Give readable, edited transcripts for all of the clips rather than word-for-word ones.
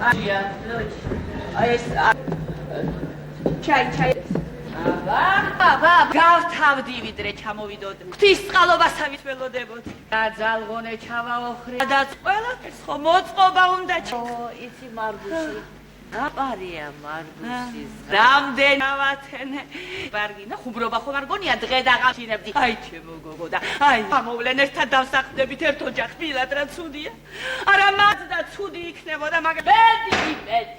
აი ეს ჩაი აბა გავთავდი ვიდრე ჩამოვიდოდ ღვთის წყალობასავით ველოდებოდ გაძალღონე ჩავაოხრე და ყველაფერს ხო მოწყობა უნდა იცი მარგუში აპარია მარგუშის რამდენი ავათენე ვარგინა ხუმრობა ხო არ გონია დღე დაღამჩინებდი აი ჩემო გოგო და აი ამოვლენ ერთად დავსახლდებით ერთ ოჯახს მილად რა ცუდია არა მათ და ცუდი იქნებოდა მაგრამ ბედი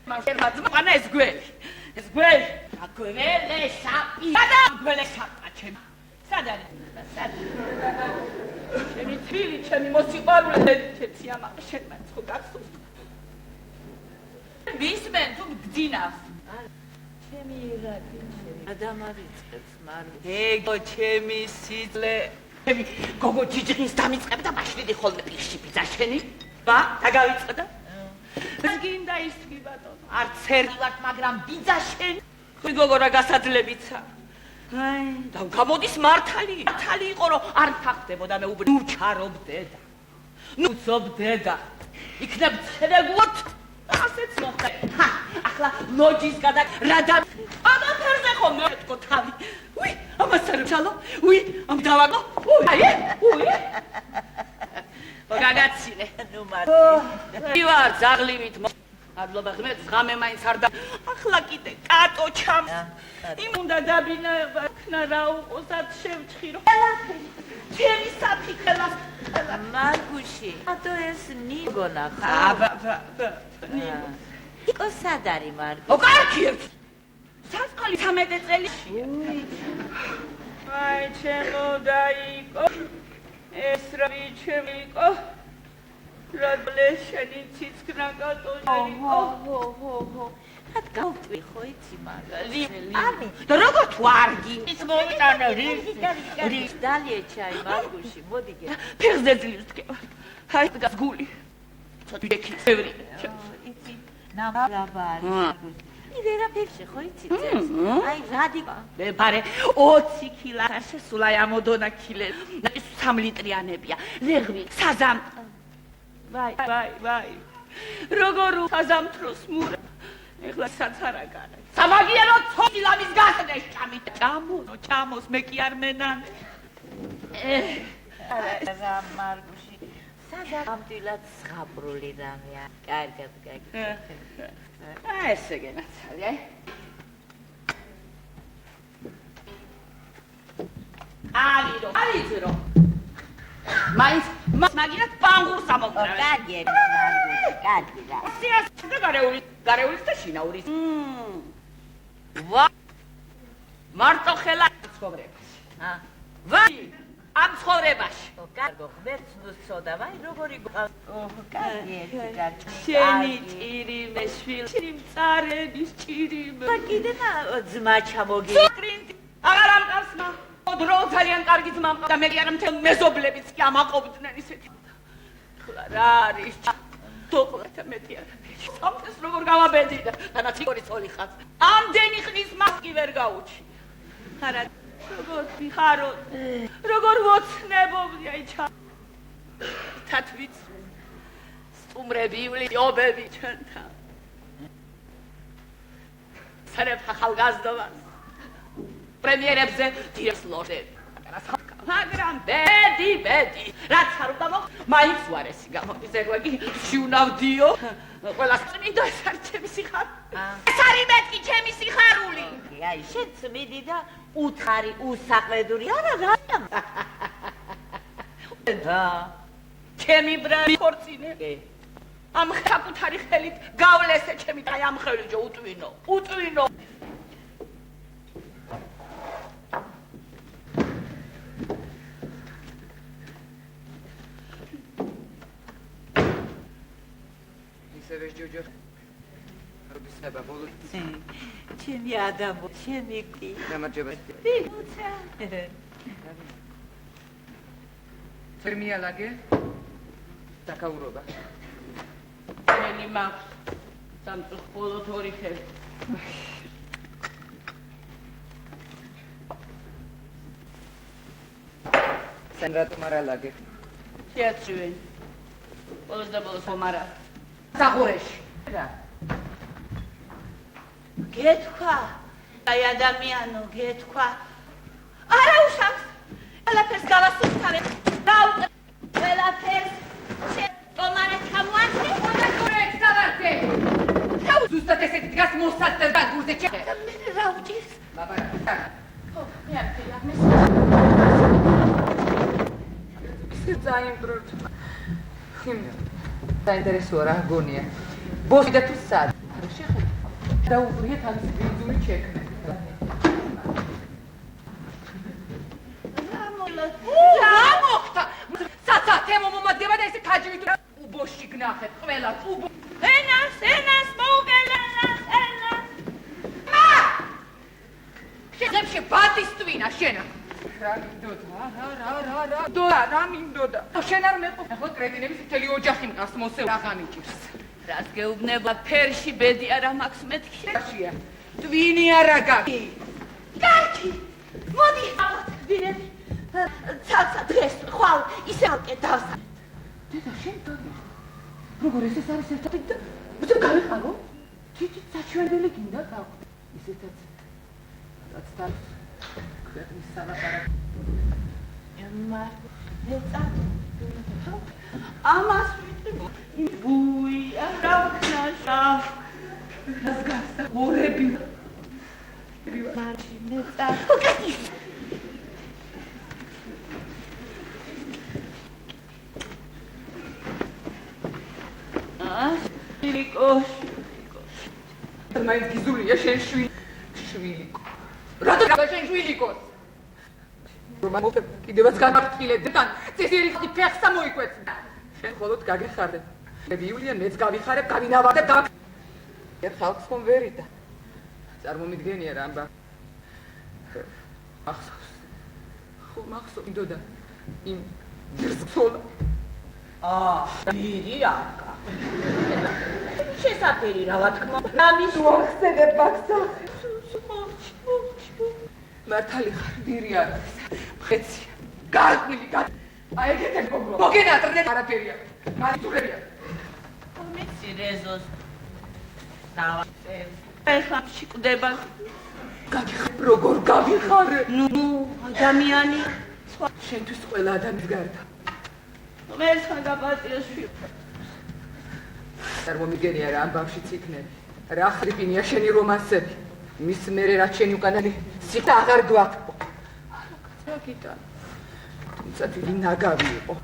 მასერმაც მანა ეს გველი აგველე შაპი აგველე შაპა ჩემი სად არის ჩემი თვილი ჩემი მოსიყვარულე ჩემი ამაყ შენ მან ხო გახსოვს ვისმენ თუ გძინავს ჩემი ირადი ადამარიწყებს მარუ ეგო ჩემი სიძლე ჩემი გოგო ჯიჯღინს დამიწყებ და მაშინდი ხოლმე პირში ბიძაშენი ბა დაგავიწყდა გინდა ის თვი ბატონო არც ერთად მაგრამ ბიძაშენი ხი გოგო რა გასაძლებიცა აი და გამოდის მართალი იყო რომ არ თახდებოდა მე ნუ ჩარობდედა ნუ ზობდედა იქნებ შეგუოთ ასეც მოხდა ახლა ლოჯის გადა რა და ამაფერზე ხომ მეთქო თავი უი ამას არ ჩალო უი ამ დავაგო უი გაგაცინე ნუ მარტი ვარ ზაღლივით მადლობა ღმერთს ღამე მაინც არ და ახლა კიდე კატო ჩამ იმ უნდა დაბინება ხნა რა უყოსად შევჭხირო ჩემი საფიქრებას მარგუში ატო ეს ნიგონა ხა აბა იკო სად არის მარგუში ო კარგია სასკოლი 13 წელი აი ჩემო დაიკო ეს რა ჩემიკო რადლეშენი ციცკნა კატოჟენი ჰო რად გავტვი ხო იცი მაგარი ამი და როგორ თუ არგი ის მოვიტანე რის დალია ჩაი მარგუში მოდი გე ფეხზე ძლივს თქვა აი დგას გული ცოტა დექი წევრი იცი ნამრაბარი მარგუში იდერა ფეხში ხო იცი წევს აი რადიკა მე პარე 20 კილა შესულა ამოდონა კილე 3 ლიტრიანებია ლეღვი საზამ ვაი როგორ საზამთროს მურა ეხლა საცარა განა სამაგიერო ცოდილამის გასდეს ჩამოს მე კი არ მენანე რა მარგუში სადამდილად ზღაპრული რამეა კარგად გაგიწევ ესე გენაცალი ალირო მაინც მაგინათ პანგურს ამოყრავე კარგი მარგუში კარგი რა სიას და გარეული და შინაური ვა მარტო ხელა ცხოვრებაში ვაი ამ ცხოვრებაში კარგო ღმერთს ნუცოდა ვაი როგორი კარგი კარგი შენი ჭირიმე შვილი მწარეების ჭირიმე და კიდე ძმა ჩამოგი აღარ ამყავს მა დრო ძალიან კარგი ძმა და მე კი არა მთელ მეზობლებიც კი ამაყობდნენ ისეთი ხლა რა არის თოყლათა მეტი არა სამწეს როგორ გავაბედიდა თანაც იგორი წოლი ხარ ამდენი ხნის მას კი ვერ გაუჩი არა როგორ ვიხარო როგორ ვოცნებობდი აი ჩა თათვიც სტუმრები იობები ჩვენთან სერებ ხალგაზდოვას პრემიერებზე დირექტორს ლორდები მაგრამ ბედი რაც არ უნდა მაინც უარესი გამოდის ეგ ვაგი შიუნავდიო ყველას წმინდა სარჩემი სიხარ ეს არის მეთქი ჩემი სიხარული აი შენ წმინდი და უთხარი უსაყვედური არა რა ჩემი ბრალი ხორცინე ამ საკუთარი ხელით გავლესე ჩემი და ამ ხელიჯო უტვინო სევეს ჯოჯო რობისება ბოლო ჩემი ადამო ჩემი კი გამარჯობა ფერმია ლაგე დაკაურობა მენი მაქვს სამწუხ ბოლოთ 2 ხელი სენ რატომ არ ალაგე შეაცვენ ბოლოს და ბოლოს ხომ არა საღურეში რა გეთქვა აი ადამიანო გეთქვა არა უშავს ყველაფერს გავასუსტავებ დავუყე ყველაფერს ტომარე ჩამოართე კორექტ დავარდე ზუსტად ესეთი დგას მოსაწევ და გულზე ჩეხე მე რა უჭირს ბაბა ხო მე არ ფერამეს საინტერესო ხიმია საინტერესოა რა გონია ბოსი და თუ სად რა შეხედე და უბრია თავისი ბიზული ჩექმე რა მოხდა საცა თემო მომადგება და ესე ქაჯი ვიტყვი უბოში გნახეთ ყველა უბო ენას მოუგელენას ენას შეგებში ბატისტვინა შენა რა მინდოდა რა მინდოდა შენ არ მეყო ახლა კრეტინების მთელი ოჯახი მყავს მოსევ რაღა მიჭირს რას გეუბნება ფერში ბედი არა მაქვს მეთქი რაშია ტვინი არა გაგი კარგი მოდი ავთბინები ცალსა დღეს ხვალ ისე ალკეთავს დედა შენ როგორ ეს არის ერთად და უცებ გავიყარო თვითი საჩვენებელი გინდა გავხდი ისეთაც რაც თან ქვეყნის სალაპარაკო მეცა ამას ვიტყვი ბუია რა ვქნაშა რას გასა ორები მარში მეცა კეთი ილიკოს მაინც გიზულია შენ შვილიკო რატო შენ შვილიკოს რომ მოხდა კიდევაც გამარტყილე თან წესიერი ფეხსა მოიკვეცდა შენ ხოლოდ გაგეხარდე იულია მეც გავიხარებ გავინავარდებ ერთ ხალხს ხომ ვერიდა წარმომიდგენია რა ამბა ახსოვს ხო მახსოვდა იმ ძრწოლა დიდი აკა შესაფერი რა ვთქმა ამის ვახსენებ ბაქსა მართალი ხარ ვირი არის ხეცია გარკვილი აი ეგეთე მოგენატრნე არაფერია მარიძურებია მეცი რეზოს დავახსენ ეხლა შიკვდება გაგიხარ როგორ გავიხარე ნუ ადამიანი შენთვის ყველა ადამიანის გარდა მერცხა გაპატიოში წარმომიდგენია რა ამ ბავშვიც იქნები რა ხრიპინია შენი რომანსები მის მერე რაც შენი უკანალი სიტა აღარ გვაქვს რა გიტა თუმცა დიდი ნაგავი იყო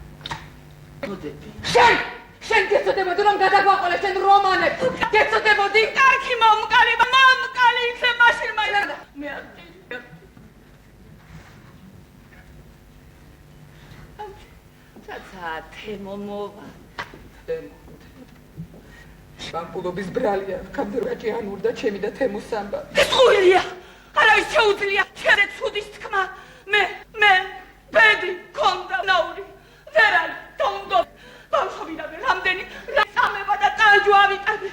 შენ გეცოდებოდი რომ გადაგვაყოლე შენ რომანებს გეცოდებოდი კარგი მომკალი იქნებ მაშინ მაინც მე არ თემო მოვა ბამპულობის ბრალია კამდრაჭი ანურდა ჩემი და თემოს ამბა ეს ხუილია არავის შეუძლია ჩემი ცუდის თქმა მე ბედი კონდა ნაური ვერალი თონდო ბავშვიდან რამდენი სამება და ტანჯვა ავიტანე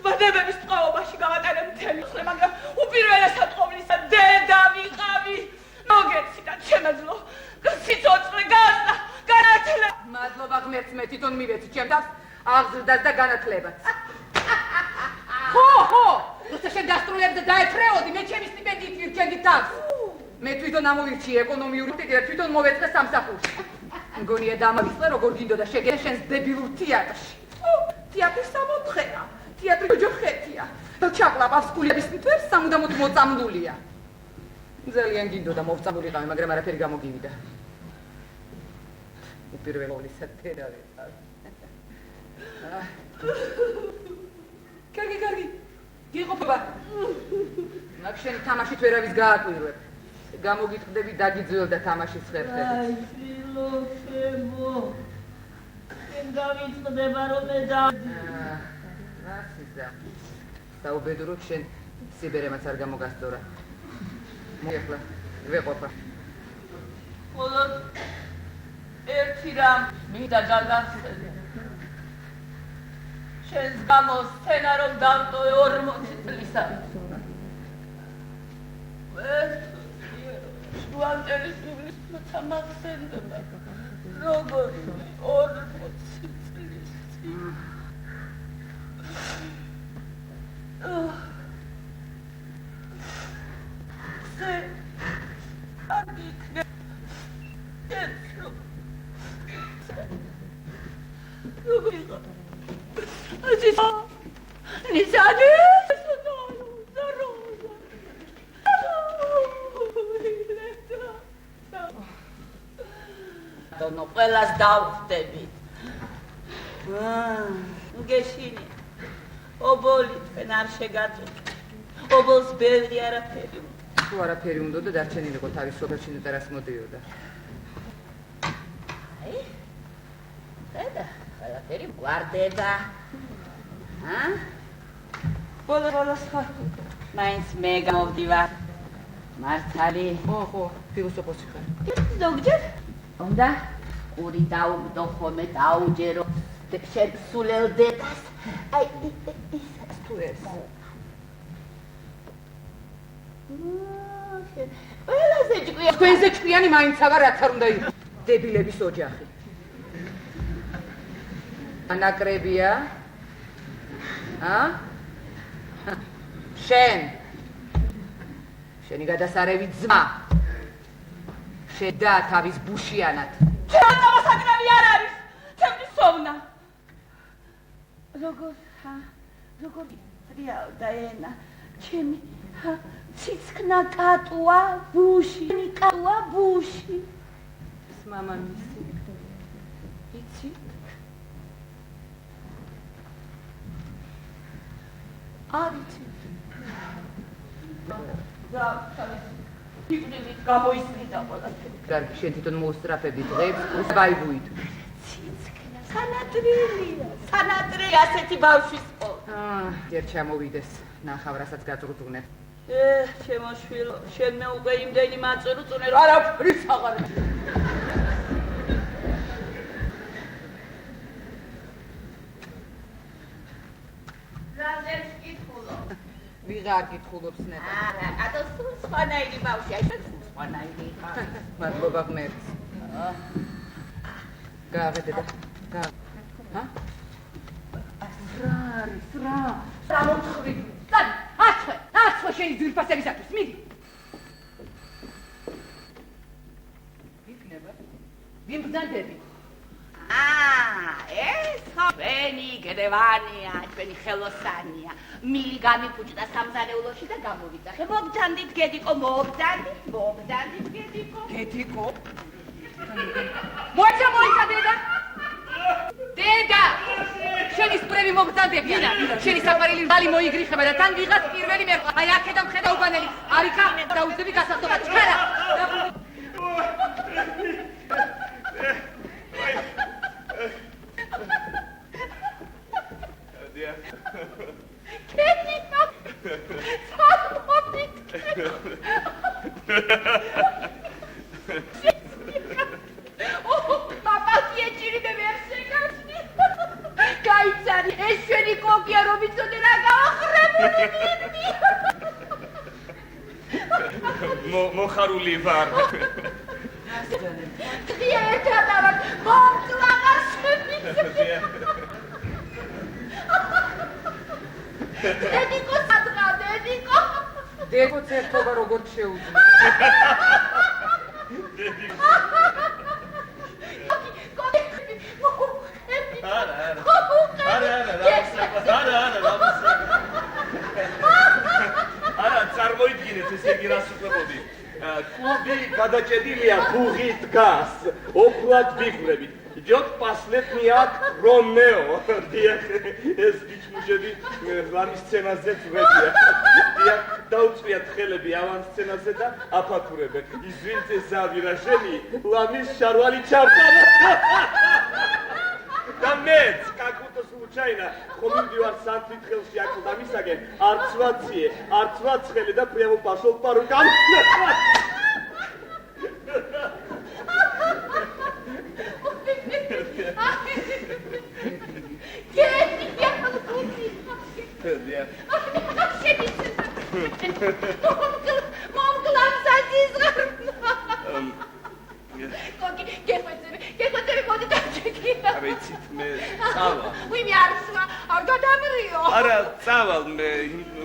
ბადებების წყალობაში გავატარებ მთელი ხლე მაგრამ უპირველესად ყოვლისა დედა ვიყავი მოგეცი და შემეძლო სიცოცხლე გასა განათლება მადლობა ღმერთს მე თვითონ მივეცი ჩემ თავს აღზრდას და განათლებას ხო როცა შენ დასრულებდა დაეფრეოდი მე ჩემი სტიპენდიით ვირჩენდი თავს მე თვითონ ამოვირჩი ეკონომიური და თვითონ მოვეწყე სამსახურში მგონია დამავიწყე როგორ გინდოდა შეგე შენს დებილურ თეატრში თეატრი სამოთხეა თეატრი ჯოჯოხეთია ჩაკლაპავს კულების მთვერს სამუდამოდ მოწამლულია ძალიან გინდოდა მოვწამულიყავი მაგრამ არაფერი გამოგივიდა უპირველობისა თეატრი კარგი გიყოფა მაგ შენ თამაშით ვერავის გააკვირვებ გამოგიტყდები დაგიძველ და თამაშის ხერხებით აი ფილოსოფო შენ დავიწყდება რომ რასიზა საუბედუროთ შენ სიბერემაც არ გამოგასწორა მოიხლა ვეყოფა მხოლოდ ერთი რამ მინდა გაგახსენე შენს გამო სცენა რომ დავტოვე 40 წლისა შუანტერის სულის როცა მახსენდება როგორ 40 წლის დონო ყველას დავხდებით. გეშინი. ობოლი თქვენ არ შეგაწუხეთ. ობოლს ბევრი არაფერი. თუ არაფერი უნდა და დარჩენილიყო თავის სოფელში ნეტარას მოდიოდა. აი. ხედა, ყველაფერი გვარდება. ბოლოს ხარ. მაინც მე გამოვდივარ. მართალი. ხო, ფილოსოფოსი ხარ. ზოგჯერ უნდა ყური დაუგდო ხოლმე დაუჯერო შენ სულელ დედას. აი ის თუ ეს. ყველაზე ჭკვია. თქვენზე ჭკვიანი მაინც აღარ რაც არ უნდა იყოს. დებილების ოჯახი. ანაკრებია? შენი გადასარევი ძმა. შედა თავის ბუშიანად. ჩემ გამოსაკრავი არ არის. ჩემი სოვნა. როგორ ტრიალდა ენა. ჩემი ციცქნა კატუა ბუში. კატუა ბუში. მამამისი. იცი? არიცი. იყვნენ გამოისმიდა ყველაფერი. კარგი, შენ თვითონ მოუსწრაფები დღეს, უსბაიბუით. ციცქნა სანატრილია. სანატრია ასეთი ბავშვის ყო. ჯერ ჩამოვიდეს, ნახავ რასაც გაწურწუნებ. ჩემო შვილო, შენ მე უკვე იმდენი მაწურწუნე, რომ არაფრის აღარ. რაზეც კითხულობ? ვიღარ კითხულობს ნეტა. არა, ატო სულ სხვანაირი ბავშვია, შენ სულ სხვანაირი ხარ. მადლობა ღმერთს. გააღედება. რა მოთხრი? წად, აცხვე შენი ძვირფასებისათვის, მიდი. იქნება? ვიმბრძანდები. ეს ჩვენი გრევანია, ჩვენი ხელოსანია. მილი გამიფუჭდა სამზარეულოში და გამოვიძახე. მობძანდით გედიკო, მობძანდით გედიკო. გედიკო? მოიცა დედა! დედა! შენი სპრევი მობძანდები. შენი საყვარელი მალი მოიგრიხება და თან ვიღაც პირველი მერყვა. აი აქედან ხედა უბანელი. არიქა და უძები გასახტობა. ჩქარა! გედიკო! პაპასია ჭირიმე ვერ შეგაჩნი. გაიცანი, ეს შენი კოკია რომ იცოდე რა გაახრებული მირმი. მოხარული ვარ. ღია ერთად ავარ, მომკლაღარ შემიძლია. დედიკო სადღა, დედიკო. დედიკო ცერთობა როგორც შეუძლია. არა, წარმოიდგინეთ ესე იგი რას უყვებოდი. კლუბი გადაჭედილია ბუღით დგას. ოქრად ვიხვრებით. идёт последняк Ромео. დიახ, ეს ბიჭმუშები ლამის სცენაზე წვებია. დიახ, დაუწვიათ ხელები ავან სცენაზე და აფათურებენ. Извините за выражение, ლამის შარვალი ჩავკარა. და მეც, как будто случайно, ходил в Санкт-Петербурге, як дамисаген, арцват ხელი და прямо пошел по рукам. არა, წავალ მე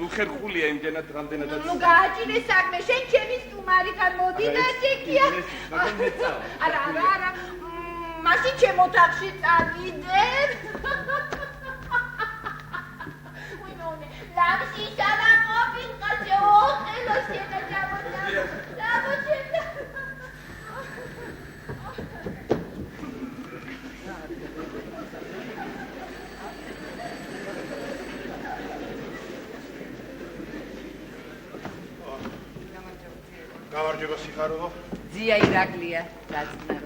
უხერხულია იმდენად რამდენადაც. ნუ გააჭირე საქმე, შენ ჩემი სტუმარი ხარ, მოდი და შეკია. მაგრამ მე წავალ. არა. მაშინ ჩემ ოთახში წავიდეთ. ვინონე, ლამში სანაყოფის ყაშე ოხელო შეგაჭამოდა. ლამოჩენდა. გამარჯობა სიხარულო. ძია ირაკლია, დაწნარ.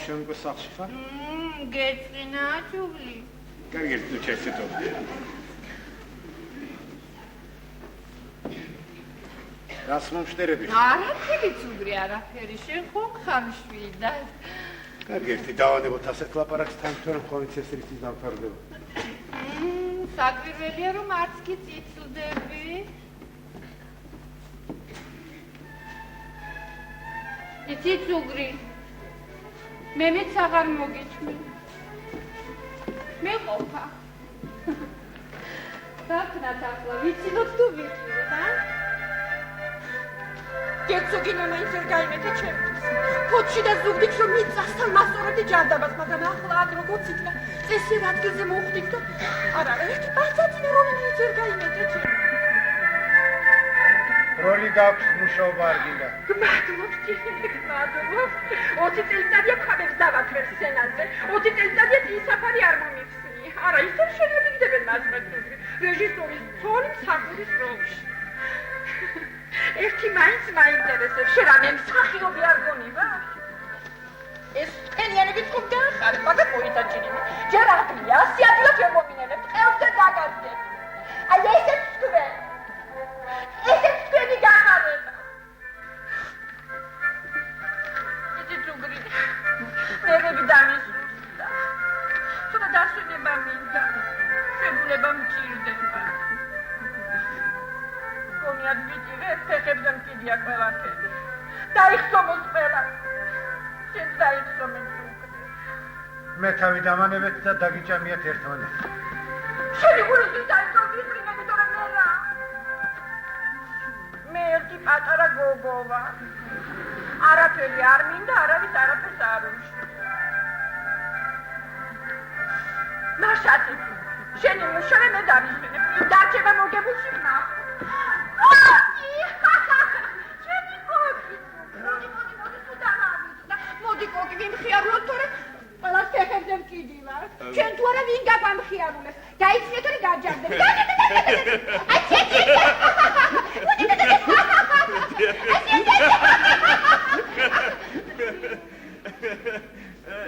შენ გასახში ხარ? გეწინა ჯული. კარგი, თუ შეცდო. რას მომშტერები? არაფერი ცუგრი, არაფერი. შენ ხო ხამშვილი და კარგი, ერთი დავანებოთ ასეთ ლაპარაკს თან თორემ ხოლმე ესრისთვის დამთავრდება. საკვირველია რომ არც კი წიწლდები. იცი ცუგრი. მე მეც აღარ მოგიჩნი. მე ყოფა. დაქნათ ახლა ვიცინოთ თუ ვიცინოთ, გეცოგინა მაინც ვერ გაიმეთა ჩემთვის. ფოთში და ზუგდით რომ მიწასთან მასწორებდი ჯანდაბას, მაგრამ ახლა აქ როგორც იქნა, წესი რა ადგილზე მოვხდით და არა, ერთი ბაცაძინა რომ მაინც ვერ გაიმეთა ჩემთვის. როლი გაქვს მუშაობა არ გინდა. გმადლობ, გმადლობ. 20 წელიწადია ხაბებს დავაქრებ სცენაზე. 20 წელიწადია წინსაფარი არ მომიხსნი. არა, ისე შეგვიძლია მას მეცნიერები. რეჟისორის თორემ საქმის როლში. ერთი მაინც მაინტერესებს, შენ რამე მსახიობი არ გონივა? ეს ენიანები თუ გაახარე, მაგრამ მოიტაჭინე. ჯერ აღია, სიადილად ვერ მომინერებ, ყელზე დაგარდებ. აი ესეც თქვენ. ესეც თქვენი გახარება. იცი ჯუგრი, ნერვები დამისრულდა. ცოტა დასვენება მინდა. შეგულება მჭირდება. გონიათ ვიჭირე, ფეხებზე მკიდია ყველაფერი. დაიხსომოს ყველა. შენ დაიხსომე ჯუგრი. მე თავი დამანებეთ და დაგიჭამიათ ერთმანეთს. შენი გულისთვის დაიხსომის მინები თორემ მე რა. მე ერთი პატარა გოგო ვარ. არაფერი არ მინდა, არავის არაფერს არ უშლი. მაშათი, შენი მუშავე მე დავისვენებ, დარჩება მოგებულში ვნახო. შენი გოგი, მოდი, თუ დამავიდო. მოდი გოგი, ვიმხიარულოთ თორე ყველას ფეხებზე მკიდივარ. ჩვენ თუ არა ვინ გაგვამხიარულებს? დაიცნეთ ორი გაჯარდეთ.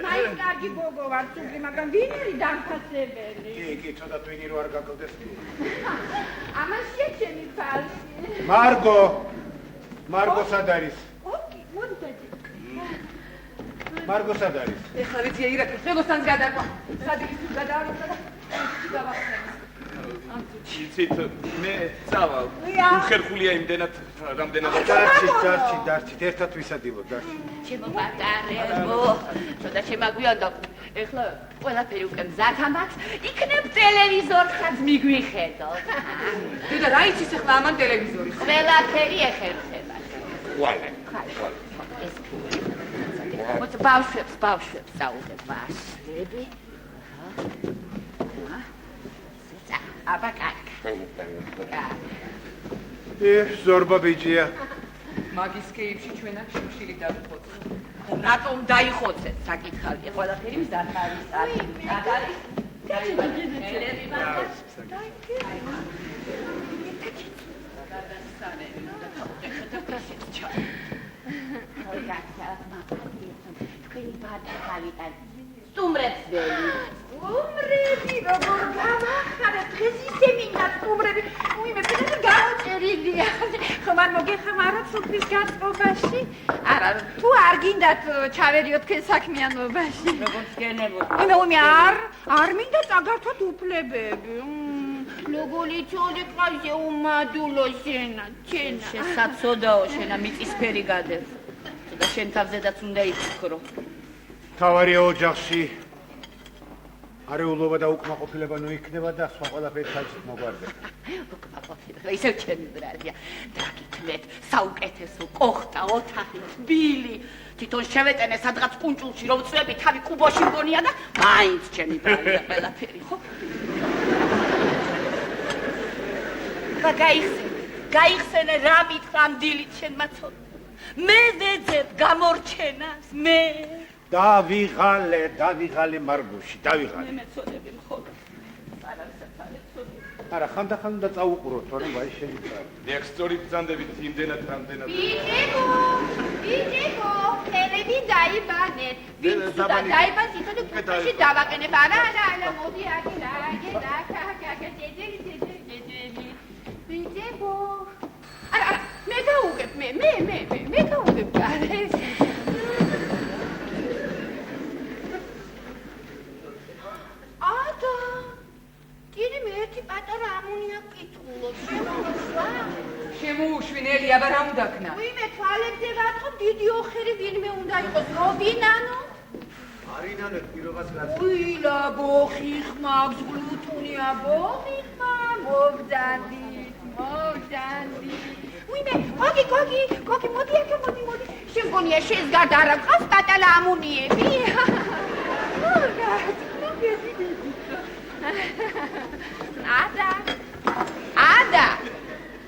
მაინც კარგი გოგო ვარ ცუგრი, მაგრამ ვინ არის დამფასებელი? კი, ცოტა twini რო არ გაკლდეს. ამაშია ჩემი ფალში. მარგო სად არის? ოკი, მოდი დადი. მარგო სად არის? ეხლა ძია ირაკლია, ხელოსანს გადაყვა. სადიკის თუ გადააროცა და გავახსენე. იცით, მე წავალ. უხერხულია იმდენად, რამდენად დარჩით, ერთად ვისადილოთ, დარჩით. ჩემო პატარებო, ცოტა შემაგვიანდა. ეხლა ყველაფერი უკვე მზათა მაქვს, იქნებ ტელევიზორსაც მიგვიხედოთ. დედა, რა იცის ეხლა ამან ტელევიზორის? ყველაფერი ეხერხება. ვალე. ეს მოც ბავშვებს წაუდებ ბავშვები. აბა კაკა. ზორბა ბიჭია. მაგის კეიფში ჩვენ აქ შიმშილი დავხოთ. რატომ დაიხოცეთ საკითხავი? ყველაფერი მზად არის. არის. გაიგეთ. სტუმრებს ველი. სტუმრები, როგორ გავახარეთ, დღეს ისე მინდა სტუმრები. მე ფიქრობ გაუჭერილია. ხომ არ მოგეხმაროთ სუფრის გაწყობაში? არა, თუ არ გინდათ ჩავერიოთ თქვენ საქმიანობაში. როგორც გენებოდ. მე არ მინდა წაგართოთ უფლებები. ლოგოლი ჩოლი ყაზე უმადულო შენა. შესაძოდაო შენა მიწისფერი გადევ. და შენ თავზედაც უნდა იფიქრო. თავარია ოჯახში არეულობა და უკმაყოფილება ნუ იქნება და სხვა ყველაფერი თავისით მოგვარდება. უკმაყოფილება ისევ ჩემი ბრალია. დაგითვლეთ საუკეთესო კოხტა, ოთახი, თბილი. თვითონ შევეტენე სადღაც კუნჭულში რომ წვები თავი კუბოში მგონია და მაინც ჩემი ბრალია ყველაფერი, ხო? გაიხსენე რა მითხრა დილით შენ მაცოლა. მე ვეძებ გამორჩენას, მე დავიღალე მარგუში, დავიღალე. მე მეწოდები მხოლოდ. არ არის საერთოდ. არა, ხანდახან უნდა წაუყუროთ, თორემ ვაი შეიძლება. დიახ, სწორით ბრძანდებით იმდენად რამდენად. ბიჭიკო, ხელები დაიბანეთ. ვინც უნდა დაიბანს, იცოდე კუთხეში დავაყენებ. არა, მოდი აქ, ბიჭიკო. არა, მე გავუგებ, მე გავუგებ გარეს. ადა, დიდი მე ერთი პატარა ამონია კითხულობ, შემოუშვა? შემოუშვინელი, აბა რა უნდა ქნა? ვიმე თვალებზე ვატყობ, დიდი ოხერი ვინმე უნდა იყოს, რობინანო? არინანო პირობას გაწ. უილა, ბოხიხმა, გზგლუტუნია, ბოხიხმა, მოგდანდით. ვიმე, გოგი, მოდი აქ, მოდი. შენ გონია შენს გარდა არ აქვს პატარა ამონიები?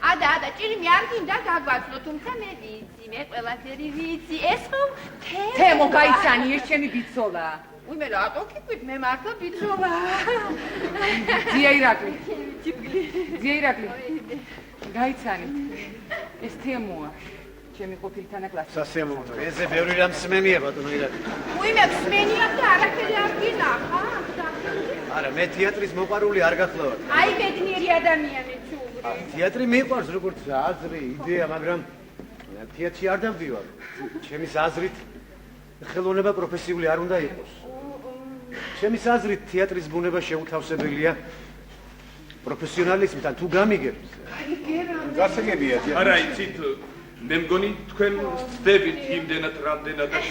ადა, ჭირი მე არ გინდა გაგვაცნო, თუმცა მე ყველაფერი ვიცი, ეს ხომ თემო გაიცანი, ეს ჩემი ბიცოლა. ვიმე რატო კიკვით, მე მართლა ბიცოლა. ძია ირაკლი, გაიცანი, ეს თემოა, ჩემი ყოფილი თანაკლასი. სასიამოვნო, ეზე ბევრი რამ სმენია ბატონო ირაკლი. ვიმე სმენია და არაფერი არ გინახა? არა, მე თეატრის მოყვარული არ გახლავარ. აი ბედნიერი ადამიანი ჩუღრი. თეატრი მიყვარს როგორც აზრი, იდეა, მაგრამ თეატრში არ დავდივარ. ჩემის აზრით ხელოვნება პროფესიული არ უნდა იყოს. ჩემის აზრით თეატრის ბუნება შეუთავსებელია პროფესიონალიზმთან თუ გამიგებ. გასაგებია. არა, იცით, მე მგონი თქვენ ვწდებით იმდენად რამდენადაც.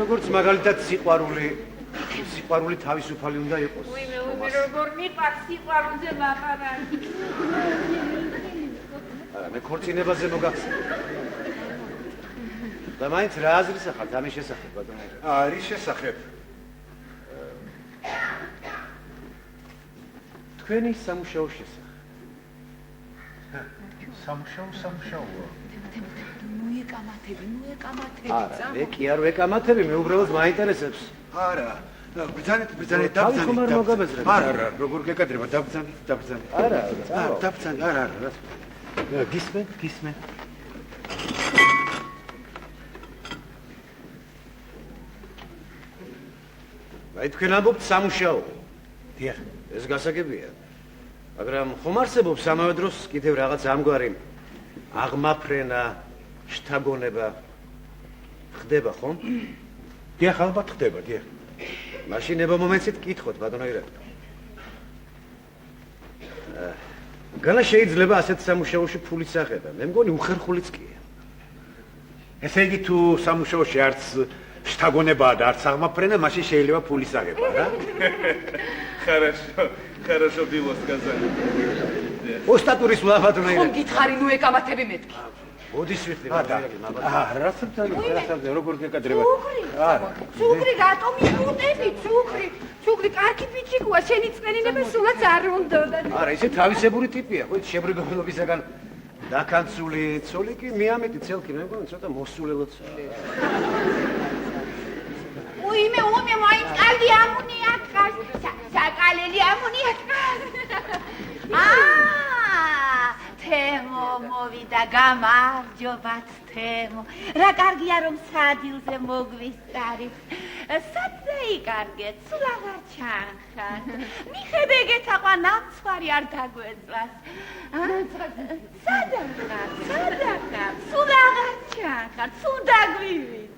როგორც მაგალითად სიყვარული თავისუფალი უნდა იყოს. ვიმე როგორ მიყვარს სიყვარულზე ლაპარაკი. არა, მე ქორწინებაზე მოგახსენე. და მაინც რა აზრის ახალ ამის შესახებ ბატონო? არის შესახებ. თქვენი სამუშაოს შესახებ. სამუშაო. მოეკამათები. არა, მე კი არ ვეკამათები, მე უბრალოდ მაინტერესებს. არა. ბრძანეთ, თავი ხომ არ მოგაბეზრებ? არა, როგორ გეკადრება, დაბრძანეთ. არა, დაბრძანეთ, არა. გისმენ. აი თქვენ ამბობთ სამუშაო. დიახ. ეს გასაგებია. მაგრამ ხომ არსებობს ამავე დროს კიდევ რაღაც ამგვარი აღმაფრენა, შთაგონება ხდება ხომ? დიახ, ალბათ ხდება, დიახ. მაშინ ნება მომენტით კითხოთ ბატონო ირაკლი. განა შეიძლება ასეთ სამუშაოში ფულის აღება? მე მგონი უხერხულიც კია. ესე იგი თუ სამუშაოში არც შთაგონებაა და არც აღმაფრენა, მაშინ შეიძლება ფულის აღება, რა? Хорошо было сказано. ოსტატურის ვლაბატონო ხომ ირაკლი. გითხარი, ნუ ეკამათები მეთქი. მოდის ვიხდი ბატონო. რასაც როგორ გეკადრება? ჩუღრი რატომ იხუტები? ჩუღრი კარგი ბიჭიკოა, შენი წნენინება სულაც არ უნდოდა. არა, ისე თავისებური ტიპია, ხო, შებრიგობისაგან დაკანცული ცოლი კი მიამეტი ცელკი, მე მგონი ცოტა მოსულელოც. ვიმე, მაინც კარგი ამონია დგას. საკალელი ამონია დგას. თემო მოვიდა, გამარჯობათ თემო. რა კარგია რომ სადილზე მოგვისწარით. სადზე იკარგეთ, სულ აღარ ჩანხარ. მიხედე გეთაყვა ნამცვარი არ დაგვეძლას. სადახარ, სულ აღარ ჩანხარ, სულ დაგვივით.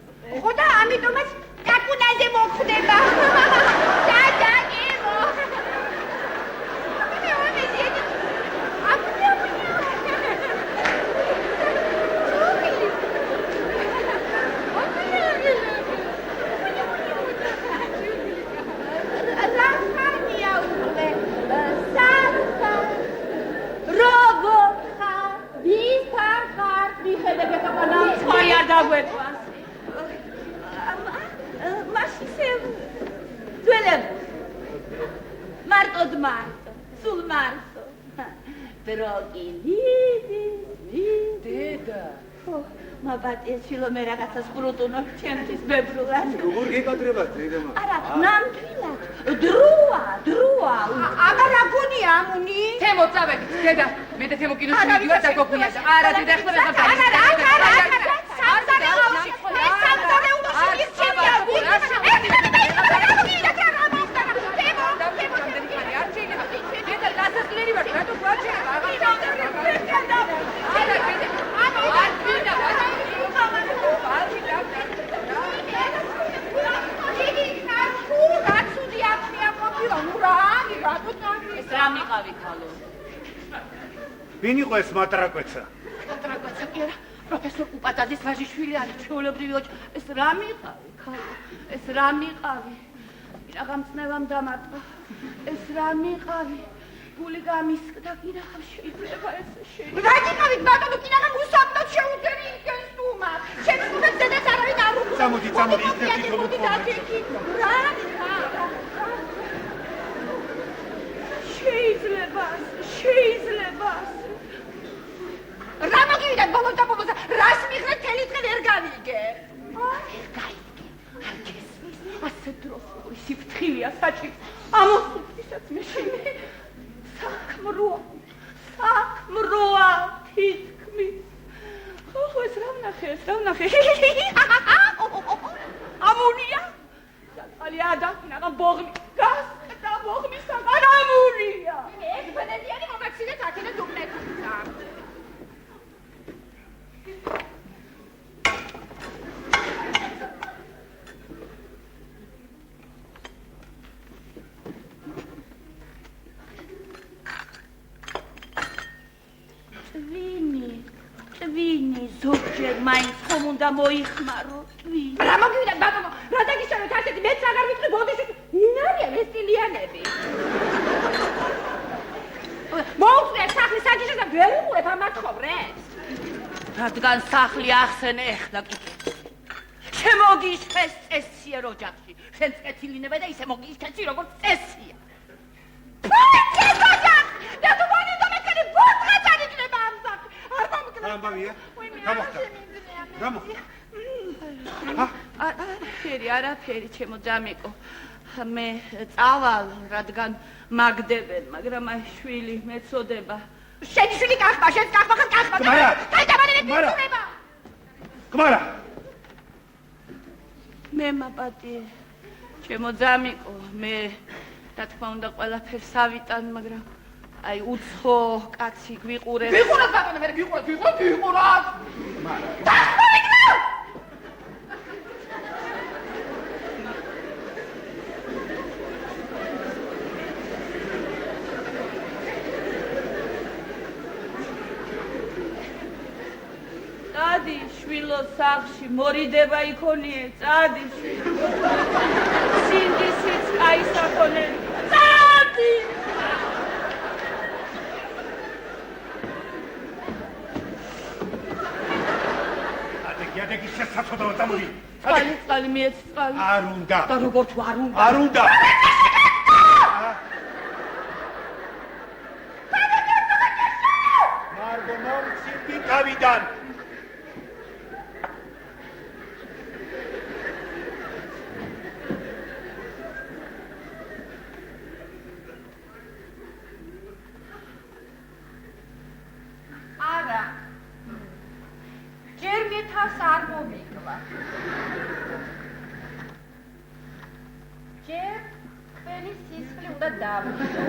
ხო და ამიტომაც კაკუნაზე მოხვდება. სადაგებო. მარტოდ მარტო, სულ მარტო. ბროკილი, დედა. მაბატიაშვილო მე რაღაცას ბრუტუნო ჩემთვის ბებრულად. როგორ გეკადრებათ დედამა? არა, ნამდვილად. დროა. აბა რა გონია ამუნი? თემო წავედი, დედა. მე და თემო კინოში მივიდივარ და გოგონია და არა დედა ახლა მე ხარ. რამიყავი ქალო? ვინ იყო ეს მატრაკვეცა? მატრაკვეცა კი არა, პროფესორ უპატაძის ვაჟიშვილი არის, ჩვეულებრივი ოჯახი. ეს რამიყავი ქალო? ეს რამიყავი? ვინაღამწნევამ დამარტყა. ეს რამიყავი? გული გამისკდა, ვინაღამ შეიძლება ეს შეიძლება. რაგიყავით ბატონო, ვინაღამ უსამნოდ შეუძერი იქენს თუმა. შეცდომებს დედას არავინ არ უყურებს. წამოდი, იქნებ თვითონ უყურებს. შეიძლება. რა მოგივიდა ბოლოს და ბოლოს რას მიხრე თელი დღე ვერ გავიგე? არ გაიგე. არ გესმის. ასე დროს სიფრთხილეა საჭირო. ამოსულთისაც მეშინე. საქმროა თითქმის. ეს რა ვნახე? ამუნია? ძალიან და ბოღმი. გასკდა ბოღმის საგან ამუნია. ეს ბენედიანი მომეცილეთ აქედან დუბნეთისა. ტვინი ზოგჯერ მაინც ხომ უნდა მოიხმარო ტვინი. რა მოგივიდა ბატონო, რა დაგიშალოთ ასეთი მეც აღარ ვიტყვი ბოდიში. ვინ არიან ეს ტილიანები? მოუწია სახლის საჯიშოს და ვერ უყურებ ამ მათხოვრებს? რადგან სახლი ახსენე ეხლა კიდე. შემოგიშხეს წესია ოჯახში. შენ წეთილინება და ისე მოგიშხესი როგორც წესია. და თუ მოდით ამეთქენი ბოთღაც არ იქნება ამ სახლი. არ მომგნა. ამბავია? გამოხდა. გამოხდა. არაფერი, ჩემო ძამიკო. მე წავალ, რადგან მაგდებენ, მაგრამ აი შვილი მეწოდება. შენი შვილი კახმა, შენ კახმა ხარ კახმა. გმარა. მე მაპატიე, ჩემო ძამიკო, მე რა თქმა უნდა ყველაფერს ავიტან, მაგრამ აი უცხო კაცი გვიყურებს. ვიყურებ ბატონო, ვერ ვიყურებ. წადი შვილო სახლში მორიდება იქონიე, წადი შვილო. სინდისიც კაი საქონელი. წადი! ადეგი შესაძლოა წამოდი. წყალი მიეც წყალი. არ უნდა. და როგორ თუ არ უნდა. არ უნდა. მარგო მომცინდი თავიდან. არა. ჯერ მე თავს არ მომიკლა. ჯერ ყველი სისხლი უნდა დავიწყო.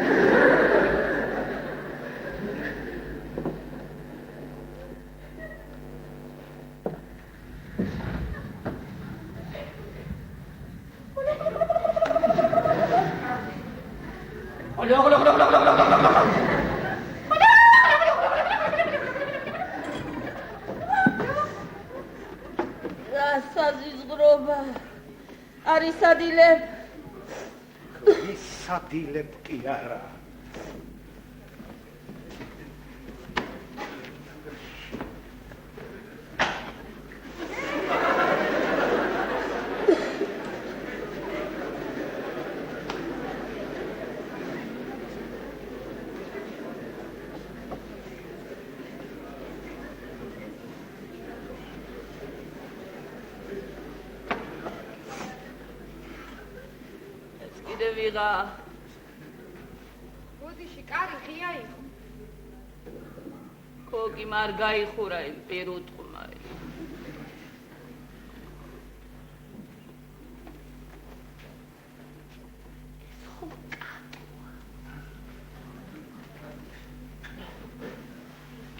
საზიზღრობა არის სადილებ. ის სადილებ კი არა. ვიღა. ბოდიში კარი ღია იყო. ქოგი მარ გაიხურა იმ პირუტყმა.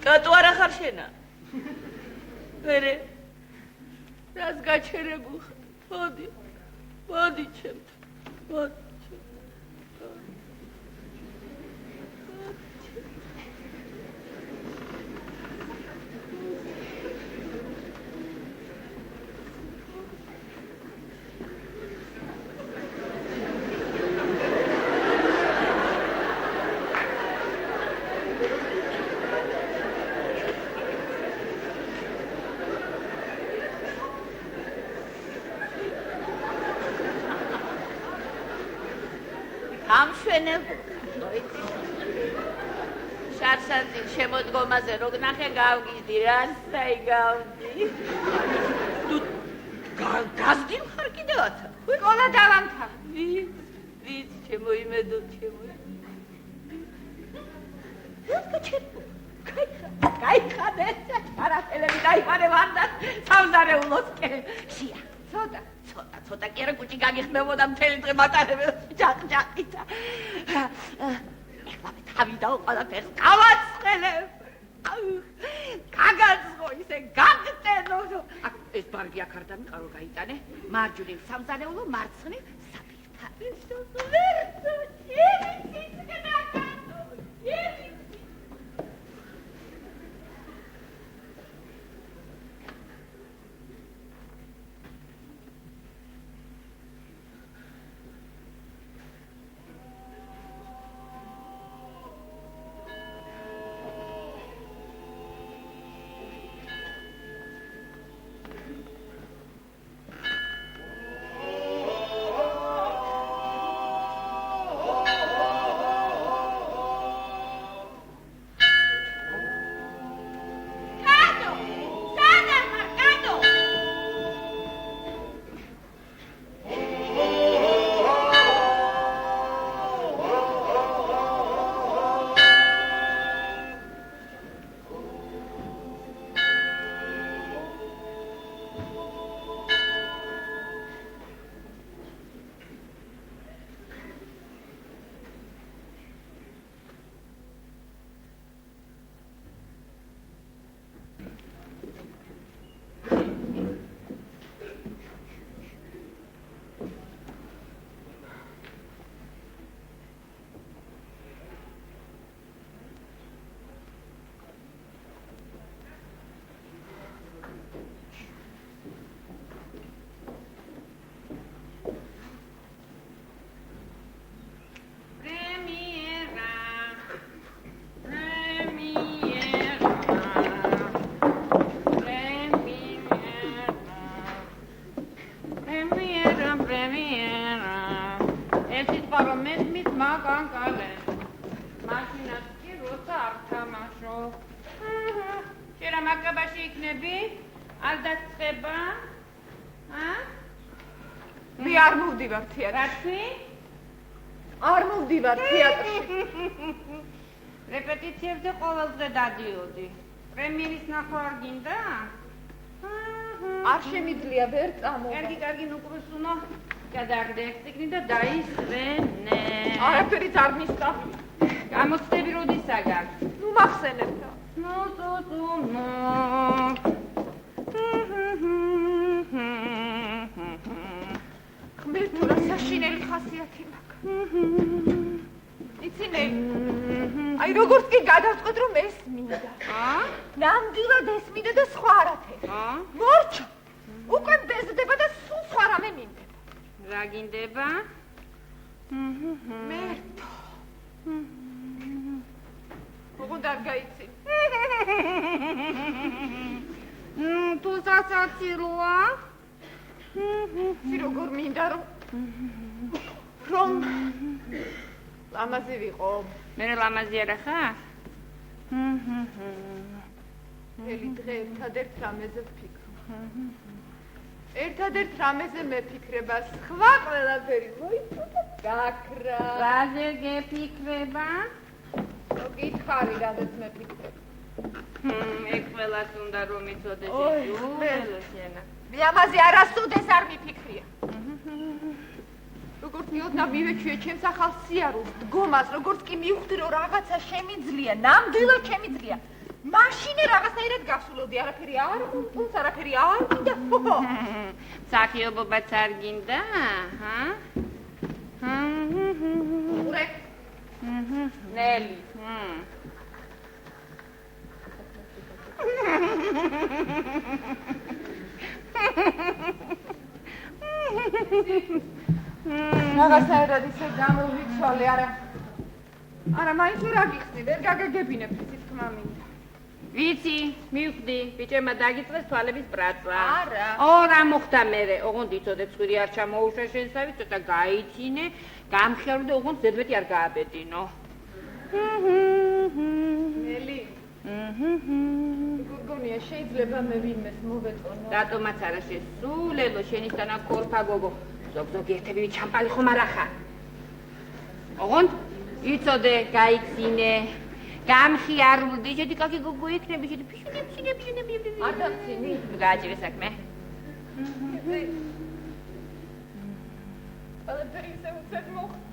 კატო არა ხარ შენა? ვერე. რას გაჩერებულ ხარ? მოდი. მოდი ჩემთან. მოდი. შარშანძი შემოდგომაზე რო გნახე გავგიჟდი რასაი გავდი თუ გაზდი ხარ კიდევაც სკოლა დავამთავრე ვიც შემოიმედო გაიხადე არაფერები დაიხარე ვანდას სამზარეულოს კეშია ცოტა კი არა კუჭი გაგიხმებოდა მთელი დღე მატარებელს ჯაყჯაყით ეხლა მე თავი დავყავდა გავაცხელებ გაგაძღო ისე გაგტენო ეს ბარგი აქ არ დამიყარო გაიტანე მარჯვნივ სამზარეულო მარცხნივ საფირთა ვერცო ჩემი არ მოვდივარ თეატრში. რეპეტიციებზე ყოველდღე დადიოდი. პრემიერის ნახვა არ გინდა? არ შემიძლია ვერ წამო. კარგი, ნუკრუსუნო. გადაგდე ექსტიგნი და დაისვენე. არაფერიც არ მისცა. გამოცდები როდისაგან? ნუ მახსენებდა. ნუ. ხმელთურა საშინელი ხასიათი მაქვს. იცინე, აი როგორც კი გადავწყვეტ რომ ეს მინდა. ნამდვილად ეს მინდა და სხვა არაფერი. მორჩა, უკვე ბეზდება და სულ სხვა რამე მინდება. რა გინდება? მერტო. ოღონდ არ გაიცი. თუ სასაცილოა? როგორ მინდა რომ ლამაზი ვიყო. მე ლამაზი არა ხარ? მთელი დღე ერთადერთ რამეზე ვფიქრობ. ერთადერთ რამეზე მეფიქრება, სხვა ყველაფერი მოიწოდა გაქრა. რაზე გეფიქრება? გითხარი, რაზეც მეფიქრება. ეგ ყველას უნდა რომ იცოდეს ოი, უველოსენა. მე ამაზე არასოდეს არ მიფიქრია. როგორც მიოდნა მივეჩვიე ჩემს ახალ სიარულს, დგომას, როგორც კი მივხვდი რომ რაღაცა შემიძლია, ნამდვილად შემიძლია. მაშინე რაღაცნაირად გავსულოდი, არაფერი არ მომწონს, არაფერი არ მინდა. მსახიობობაც არ გინდა, ურე. ნელი. რაღაცნაირად ისე გამოვიცვალე, არა მაინც ვერ აგიხსნი, ვერ გაგაგებინებ იცით თქმა მინდა. ვიცი, მივხვდი, ბიჭებმა დაგიწვეს თვალების პრაცვა. არა. რა მოხდა მერე? ოღონდ იცოდე, ცხვირი არ ჩამოუშვა შენსავით, ცოტა გაიცინე, გამხიარო და ოღონდ ზედმეტი არ გააბედინო. ნელი. გურგონია, შეიძლება მე ვინმეს მოვეწონო. რატომაც არა შესულელო, შენისთან აქ ქორფა გოგო. ზოგ-ზოგი ერთები ჩამპალი ხომ არ ახარ. ოღონდ იცოდე, გაიცინე. გამხიარულდი, შედი კაკი გოგო იქნები, შედი ფიშუნები. არ დამცინი? გააჭირე საქმე. ყველაფერი ისე უცებ მოხდა.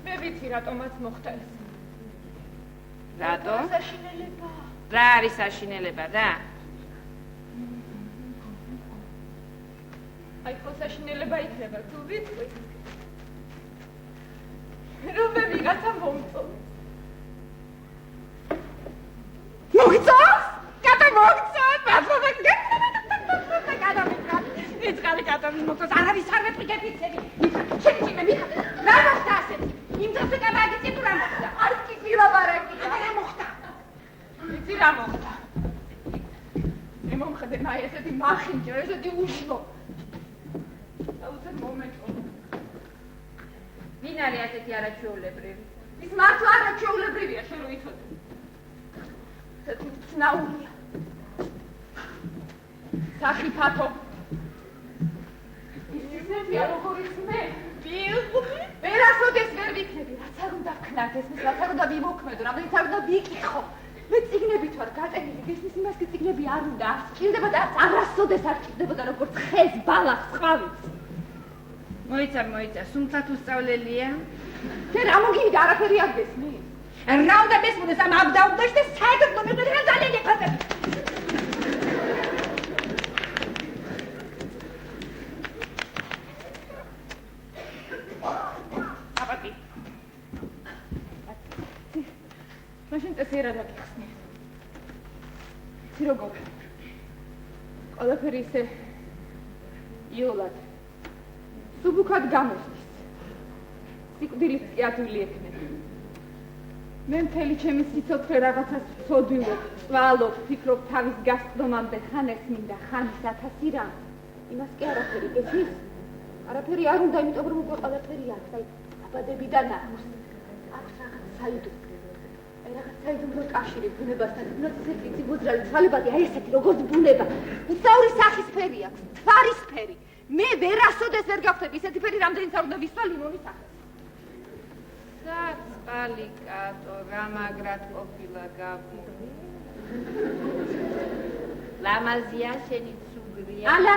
მე ვიცი რატომაც მოხდა ეს. რატო? საშინელება. რა არის საშინელება, რა? აი ხო საშინელება იქნება, თუ ვიცი. რომ მე ვიღაცა მომწონს. მოგწონს? კატა მოგწონს? ბაბა იწყალი კატონის მოგწონს, არავის არ მეპრიგებიცები. შეგიჭირე, მიხა, რა მოხდა ასეთი? იმ დროს ეკაბაგიცი თუ რა მოხდა? არ კი ლაბარაკია. რა მოხდა? ვიცი რა მოხდა. მე მომხდე მაი ესეთი მახინჯო, ესეთი უშნო. აუცილებლად მომეწონა. ვინ არის ასეთი არაჩვეულებრივი? ის მართლა არაჩვეულებრივია, შენ რო იცოდე. ესეთი ცნაურია. სახიფათო. ისეთი როგორიც მე. ვერასოდეს ვერ ვიქნები, რაც არ უნდა ვქნათ ეს, რაც არ უნდა ვიმოქმედო, რამდენიც არ უნდა ვიკითხო. მე წიგნებით ვარ გატენილი, გესმის იმას კი წიგნები არ უნდა, არ სჭირდება და არასოდეს არ სჭირდებოდა როგორც ხეს, ბალახს, ხვავით. მოიცა, სუმთა თუ სწავლელია? შენ რა მოგივიდა, არაფერი არ გესმის? რა უნდა მესმოდეს ამ აბდაუბდაში და საერთოდ მომეწონა რა ძალიან ეკეთებ. აბატი. მაშინ წესიერად აგიხსნი. იცი როგორ? ყველაფერი ისე იოლად. სუბუქად გამოსდის. სიკვდილით კი ადვილი ექნება. მე მთელი ჩემი სიცოცხლე რაღაცას ვწოდვილობ, ვწვალობ, ვფიქრობ თავის გასწრომამდე, ხან ეს მინდა, ხან ის 1000 რამ. იმას კი არაფერი გესმის? არაფერი არ უნდა, იმიტომ რომ უკვე ყველაფერი აქვს, აი, აბადებიდან აქვს. აქვს რაღაც საიდუმლო. აი, რაღაც საიდუმლო კავშირი ბუნებასთან, თუნდაც ესეთი იცი მოძრალი ცვალებადი, აი ესეთი როგორც ბუნება. უსაური სახისფერი აქვს, თვარისფერი. მე ვერასოდეს ვერ გავხდები ისეთი ფერი, რამდენიც არ უნდა ვისვა ლიმონის სახეს. საწალი კატო, რა მაგრად ყოფილა გაბმული. ლამაზია შენი ცუგრია. ალა,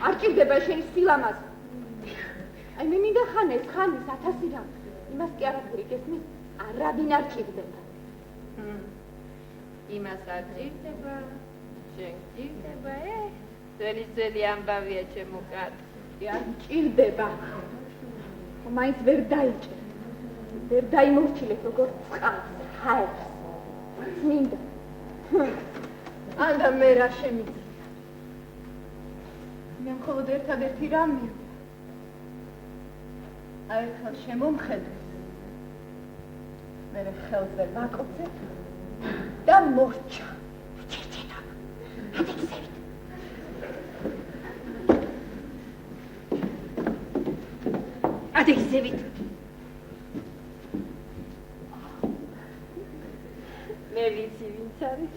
არ ჭირდება შენი სილამაზი. აი მე მინდა ხან ეს, ხან ის 1000 რამ. იმას კი არაფერი გესმის? არავინ არ ჭირდება. იმას არ ჭირდება, შენ ჭირდება, ძველი ამბავია ჩემო კატო. არ ჭირდება. მაინც ვერ დაიჭერ. ვერ დაიმორჩილებ როგორც წყალს, ჰაერს. მინდა. ანდა მე რა შემიძლია. მე მხოლოდ ერთადერთი რამ მინდა. აი ხელ შემომხედე. მე ხელზე ვაკოცებ და მორჩა. ჩერჩენა. ადექსებით. ადექსებით. მე ვიცი ვინ არის?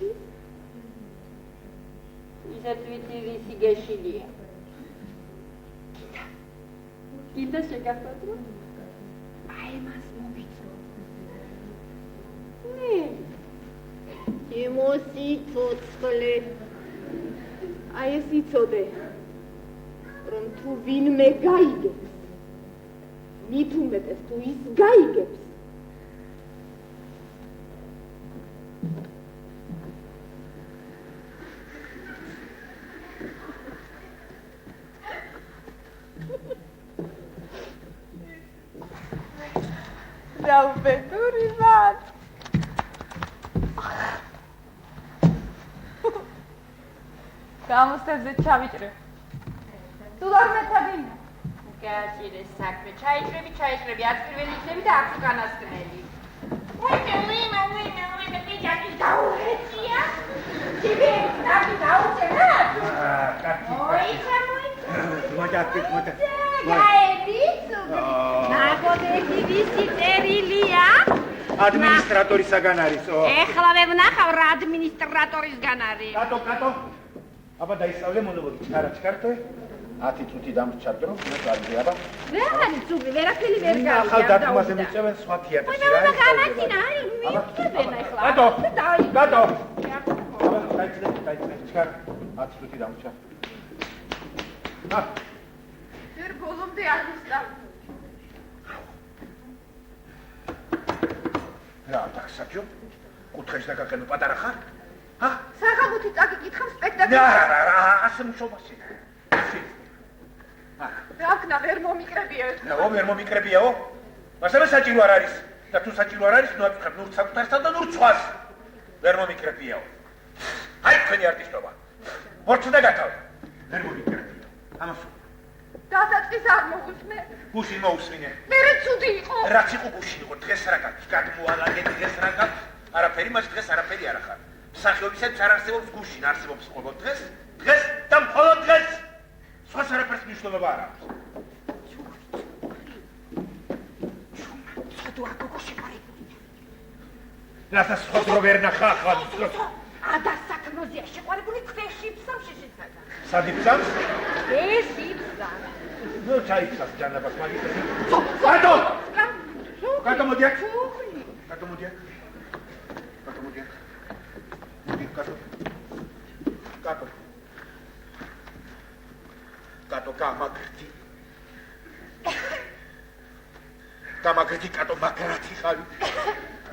ისაც ვიცი რისი გეშინია. გინდა შეგახსოვდრო? აი მას მოვიწრო. იმოსი ცოცხლე. აი ეს იცოდე, რომ თუ ვინმე გაიგებს, მით უმეტეს თუ ის გაიგებს, დაუბედური ვარ. გამოსტებზე ჩავიჭრე. თუ არ მეცადინა. გააჭირე საქმე, ჩაიჭრები, არც პირველი იქნები და არც უკანასკნელი. ვიმე, პიჯაკი დაურეცია? ჩიბი, ნაკი დაუჭერა? მოიცა. გაებიცო. ნაკოდეთი ვისი წერილია? ადმინისტრატორისაგან არისო. ეხლა ვერ ვნახავ რა ადმინისტრატორისგან არის. კატო. აბა დაისწავლე მონოლოგი. ჩქართე. 10 წუთი დამრჩადრო, მე კარგი აბა. რა არის ზუგი, ვერაფერი ვერ გავიგე. ახალ დათმაზე მიწევენ სხვა თეატრში რა არის. გამაჩინა, აი, მიიწევენ ახლა. კატო. აბა, დაიწყე, ჩქარ. 10 წუთი დამრჩა. ვერ ბოლომდე არ ვისწავლე. რა დაგსაჯო? კუთხეში დაგაყენო პატარა ხარ? ჰა? საღამოთი წაგიკითხავ სპექტაკლს. რა, ასე მშობასი. რაკნა ვერ მომიკრებია ეს. ვერ მომიკრებიაო? მასე საჭირო არ არის. და თუ საჭირო არ არის, ნუ აკითხებ ნურ საკუთარსა და ნურ ცხვას. ვერ მომიკრებიაო. აი თქვენი არტისტობა. მორჩა გათავ. ვერ მომიკრებია. ამას დასაწყის არ მოусმე. გუშინ მოусმინე. მე ცუდი იყო. რაც იყო გუშინ იყო, დღეს რა გაქვს? გადმოალაგეთ დღეს რა გაქვს? არაფერი, მას დღეს არაფერი არ ახარ. მსახიობისებს არ არსებობს გუშინ, არსებობს ყოველ დღეს და მხოლოდ დღეს. სხვას არაფერს მნიშვნელობა არ აქვს. ცოდვა გოგოში ყარებული. რათა სხოდრო ვერ ნახა ახლა. ადა საქმოზეა შეყარებული ქვეში ფსამში შეცადა. სადიფსამს? ეში ფსამ. ნუ ჩაიქცას ჯანაბას მაგიტე. კატო! კატო მოდიაკ. კატო მოდიაკ. კატო გამაგრდი. გამაგრდი კატო მაგრათი ხავი.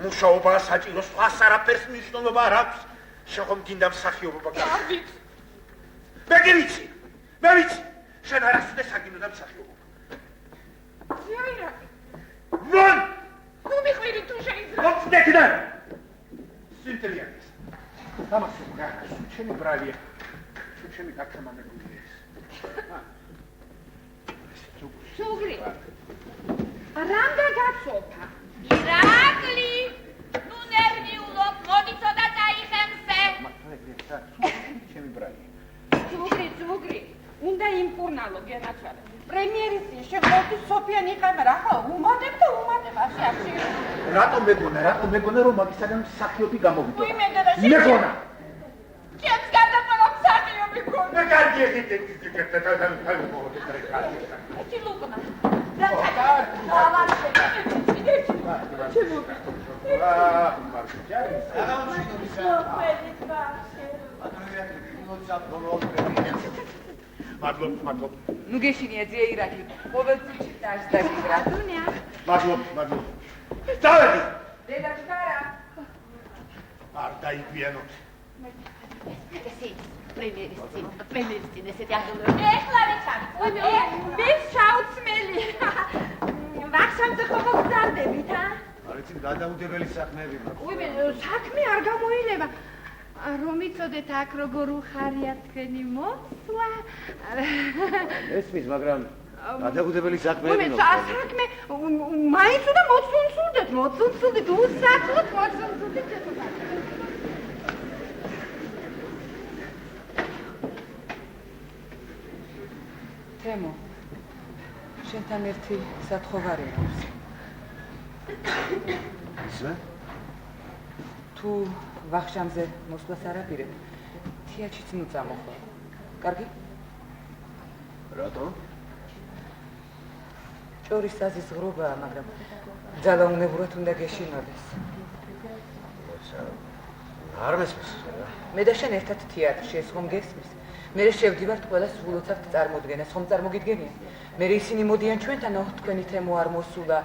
მუშაობა საჭირო, სხვას არაფერს მნიშვნელობა არ აქვს. შეხომ გინდა მსახიობობა გაიგე. მე ვიცი. შენ არასდროს საგინო და მსახიობობა. ზიაირაკი. ვან! ნუ მიხვირი თუ შეიძლება. მოწდეკდა. სინტელიანის. ამას უკრა, ჩემი ბრავია. ჩემი გაქრმანებული ეს. სუგრი. რამდა გაცოფა? ირაკლი. ნუ ნერვიულობ, მოდი ცოტა წაიხემსე. ჩემი ბრავია. სუგრი. უნდა იმკურნალო გენაჩალე. პრემიერის წინ შეხვდით სოფიან იყამა რა ხო? უმატებ და უმატებ ასე აქში. რატომ მეგონა რომ მაგისაგან მსახიობი გამოვიდა? უიმედე და მეგონა. ჩემს გადაყოლა მსახიობი გქონდა. მე კარგი ეხით ეჩი ლუკმა. რა დავარჩე. მადლობ. ნუ გეშინია ზიაირაკი. ყოველ წუთში დაჟდაგირა. დუნია. მადლობ. დავედი. დედა ჩქარა. არ დაიგვიანოთ. ესე პრემიერის წინ ესეთი ანგელოები. ეხლა ვიჩავ. მე შაუცმელი. ვახშამზე ხო მოგზარდებით, ა? არ იცი გადაუდებელი საქმეები მაქვს. უიმე, საქმე არ გამოილება. რომ იცოდეთ აქ როგორ უხარია თქვენი მოსვლა. ესმის, მაგრამ გადაუდებელი საქმეები უიმე, მაქვს. საქმე მაინც უნდა მოცუნცულდეთ, უსაკლოდ მოცუნცულდეთ ცოტა. თემო, შენთან ერთი სათხოვარი აქვს. ისე? თუ თუ ვახშამზე მოსვლას არ აპირებ, თეატრშიც ნუ წამოხვალ. კარგი? რატომ? ჭორის საზის ღრობაა, მაგრამ ძალაუნებურად უნდა გეშინოდეს. არ მესმის რა. მე და შენ ერთად თეატრში ეს ხომ გესმის? მე შევდივართ ყველა სულოცავთ წარმოდგენას, ხომ წარმოგიდგენია? მე ისინი მოდიან ჩვენთან, თქვენი თემო არ მოსულა,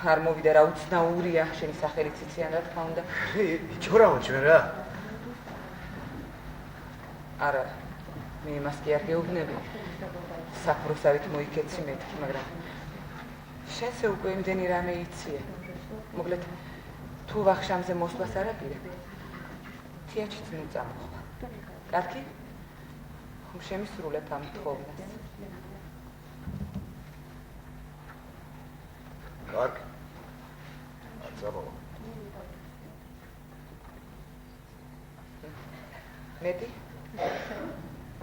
არ მოვიდა რა უცნაურია, შენი სახელიც იციან რა თქმა უნდა. იჩურავ ჩვენ რა. არა, მე იმას კი არ გეუბნები. საფროსავით მოიქეცი მეთქი, მაგრამ შენზე უკვე იმდენი რამე იცია. მოკლედ, თუ ვახშამზე მოსვლას არ აპირებ, თეატრშიც ნუ წამოხვალ. კარგი? ხომ შემისრულებ ამ თხოვნას. კარგი. არ წამოვა.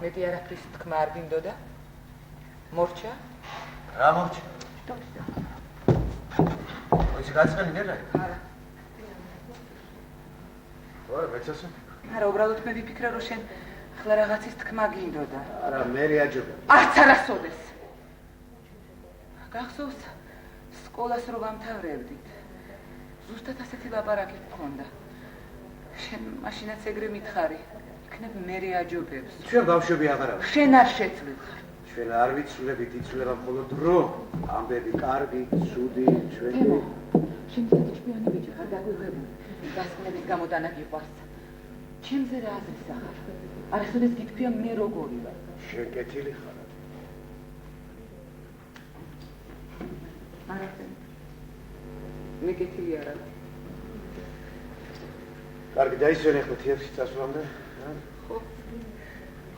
მეტი არაფრის თქმა არ გინდოდა? მორჩა? რა მორჩა? ისი გაცხენი ნერა? არა. ვარ, მეცასე? არა, უბრალოდ მე ვიფიქრე, რომ შენ ახლა რაღაცის თქმა გინდოდა. არა, მე რეაჯობა. არც არასოდეს. გახსოვს სკოლას რო ვამთავრებდით. ზუსტად ასეთი ლაპარაკი გქონდა. შენ მაშინაც ეგრე მითხარი. იქნებ მე რეაჯობებს. ჩვენ ბავშვები აღარავთ. შენ არ შეცვლილ. ჩვენ არ ვიცვლებით, იცვლება მხოლოდ დრო. ამბები კარგი, ცუდი, ჩვენი. შენ საჭმიანი ბიჭი ხარ დაგვიღებული. გასხმების გამოდანა გიყვარს. ჩემზე რა აზრის ახარ? არასოდეს გითქვია მე როგორი ვარ. შენ კეთილი ხარ. არა. მე კეთილი არ ვარ. კარგი, დაისვენე ხო თეატრში წასვლამდე?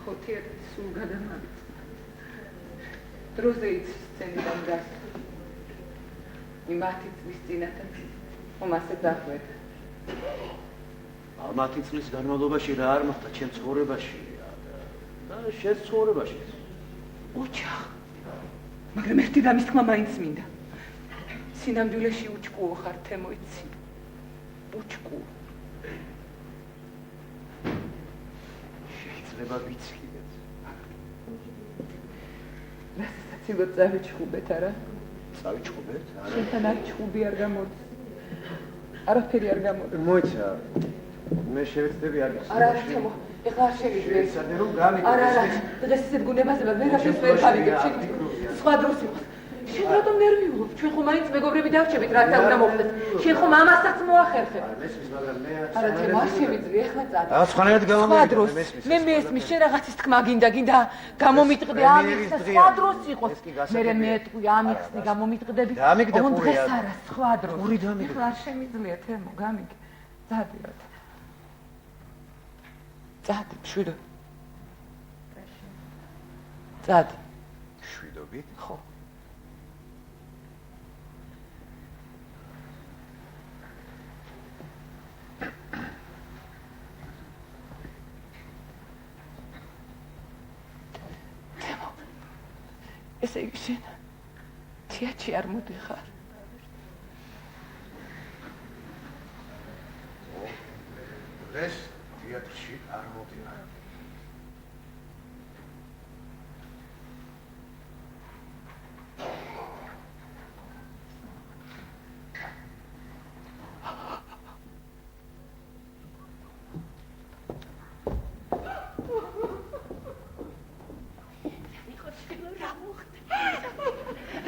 ხო, თეატრში სულ გადამავიდე. დროზე იცის სცენიდან გასვლა. იმათი წლის წინათაც ხომ ასე დახვედა. ამათი წლის განმავლობაში რა არ მოხდა ჩემ ცხოვრებაში და შენ ცხოვრებაში. ოჩახ. მაგრამ ერთი რამის თქმა მაინც მინდა. სინამდვილეში უჩკუო ხარ, თემო იცი. უჩკუო. შეიძლება ვიცხილეთ. რასაც წავიჩხუბეთ, არა? წავიჩხუბეთ? შენთან არ ჩხუბი არ გამოდის. არაფერი არ გამოდის. მოიცა. მე შევეცდები არ გასწავლო. არა, თემო, ეხლა არ შევიძვე. შეცადე რომ გამიგე. არა, დღეს ისეთ გუნებასება ვერაფერს ვერ გავიგებ. სხვა დროს იყოს. შენ რატომ ნერვიულობ? ჩვენ ხომ მაინც მეგობრები დავჭებით, რაც უნდა მოხდეს. შენ ხომ ამასაც მოახერხებ. მესმის, მაგრამ მე არა, თემო, არ შევიძვე, ეხლა წადი. რა სხვანაირად გამომივიდა, მესმის. მე მესმის, შენ რაღაცის თქმა გინდა გამომიტყდე ამის სხვა დროს იყოს. მე მეტყვი ამიხსნი გამომიტყდები. დამიგდე დღეს არა, სხვა დროს. პური დამიგდე. ეხლა არ შემიძლია, თემო, გამიგე. წადიოთ. წადი, შვიდო. წადი. შვიდობით? ხო. თემო, ესე იგი შენ თეატრში არ მოდიხარ? დღეს თეატრში არ მოდიხარ.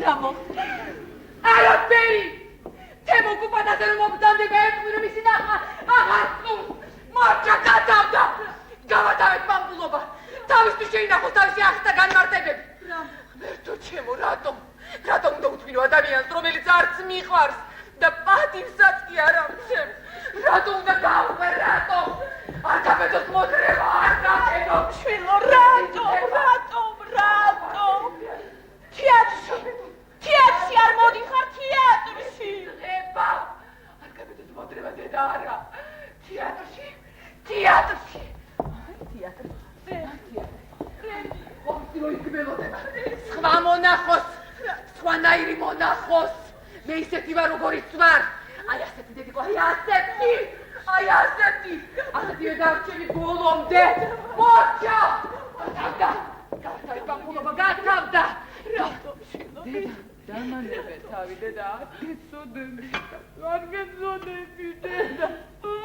რა მოხდა? არაფერი! თემო კუპანაზე რომ მომდამდე გაერკვი რომ ისი ნახა აღარ წუს! მარჯა გადავდა! გავატავეთ მამბულობა! თავისთვის შეინახოს თავისი ახთა განმარტებები! ღმერთო ჩემო, რატომ უნდა უთმინო ადამიანს, რომელიც არც მიყვარს და პატივსაც კი არ ამჩნევ? რატომ უნდა გავყვე, რატომ? არ დაბედოს მოდრება, არ დაბედო! შვილო, რატომ? თეატრში არ მოდიხარ, თეატრში! ება! არ გაბედოს მოდრება, დედა არა! თეატრში! სხვა მონახოს, სხვანაირი მონახოს. მე ისეთი ვარ, როგორიც ვარ. აი ასეთი დედიყვარი, ასეთი! აი ასეთი დარჩები ბოლომდე. მოჩა! გავდა. გამხულობა გათავდა. რატომ შენობი? დამანებე თავი დედა, არ გეცოდები დედა.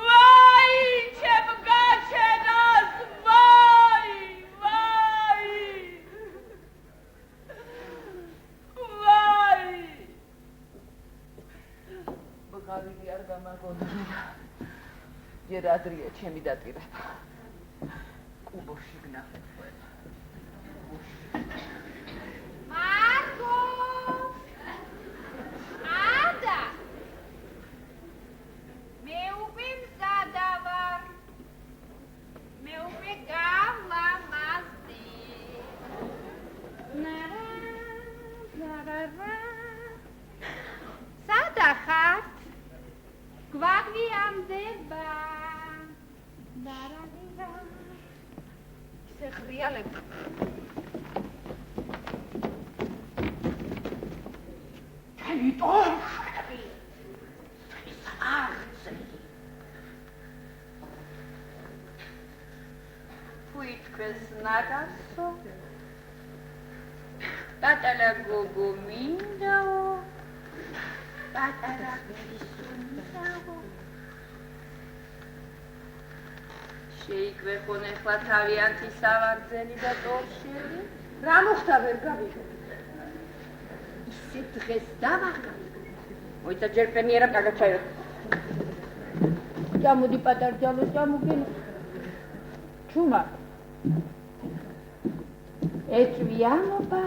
ვაი, ჩემ გაჩენას, ვაი! ბღავილი არ გამაგონა. ჯერ ადრია ჩემი დაპირება. კუბოში გნახეთ ყველა. მარგო! ადა! მე უკვე მზადა ვარ. მე უკვე გავლამაზდი. სადა ხარ? გვაღლიანდება. დარალია. ისე ხრიალებ. ჩვენი ტორშები ის არცი Pui თქვენს ნაგასო. პატარა გოგო მინდაო. პატარა ბიჭი მინდაო. შეიკვეხონ ახლა თავიანთი სავარძელი და ტორშები. რა მოხდა ვერ გავიგე. ისე დღეს დავახა. მოიცა ჯერ პრემიერა გაგაჩაირო. გამოდი პატარძალო, გამოგენ. ჩუმა. ეჭვიანობა.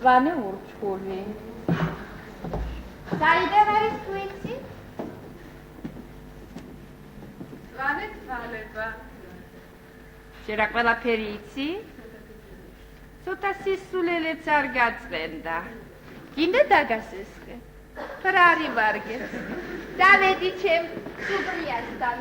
ვანე ურჩხული. საიდან არის თუ იცი? ვანე თვალება. შერა ყველაფერი იცი? ცოტა სისულელეც არ გაწვენდა. გინდა დაგასესხე. ფრარი ვარგეს. დავედი ჩემ სუბრიასთან.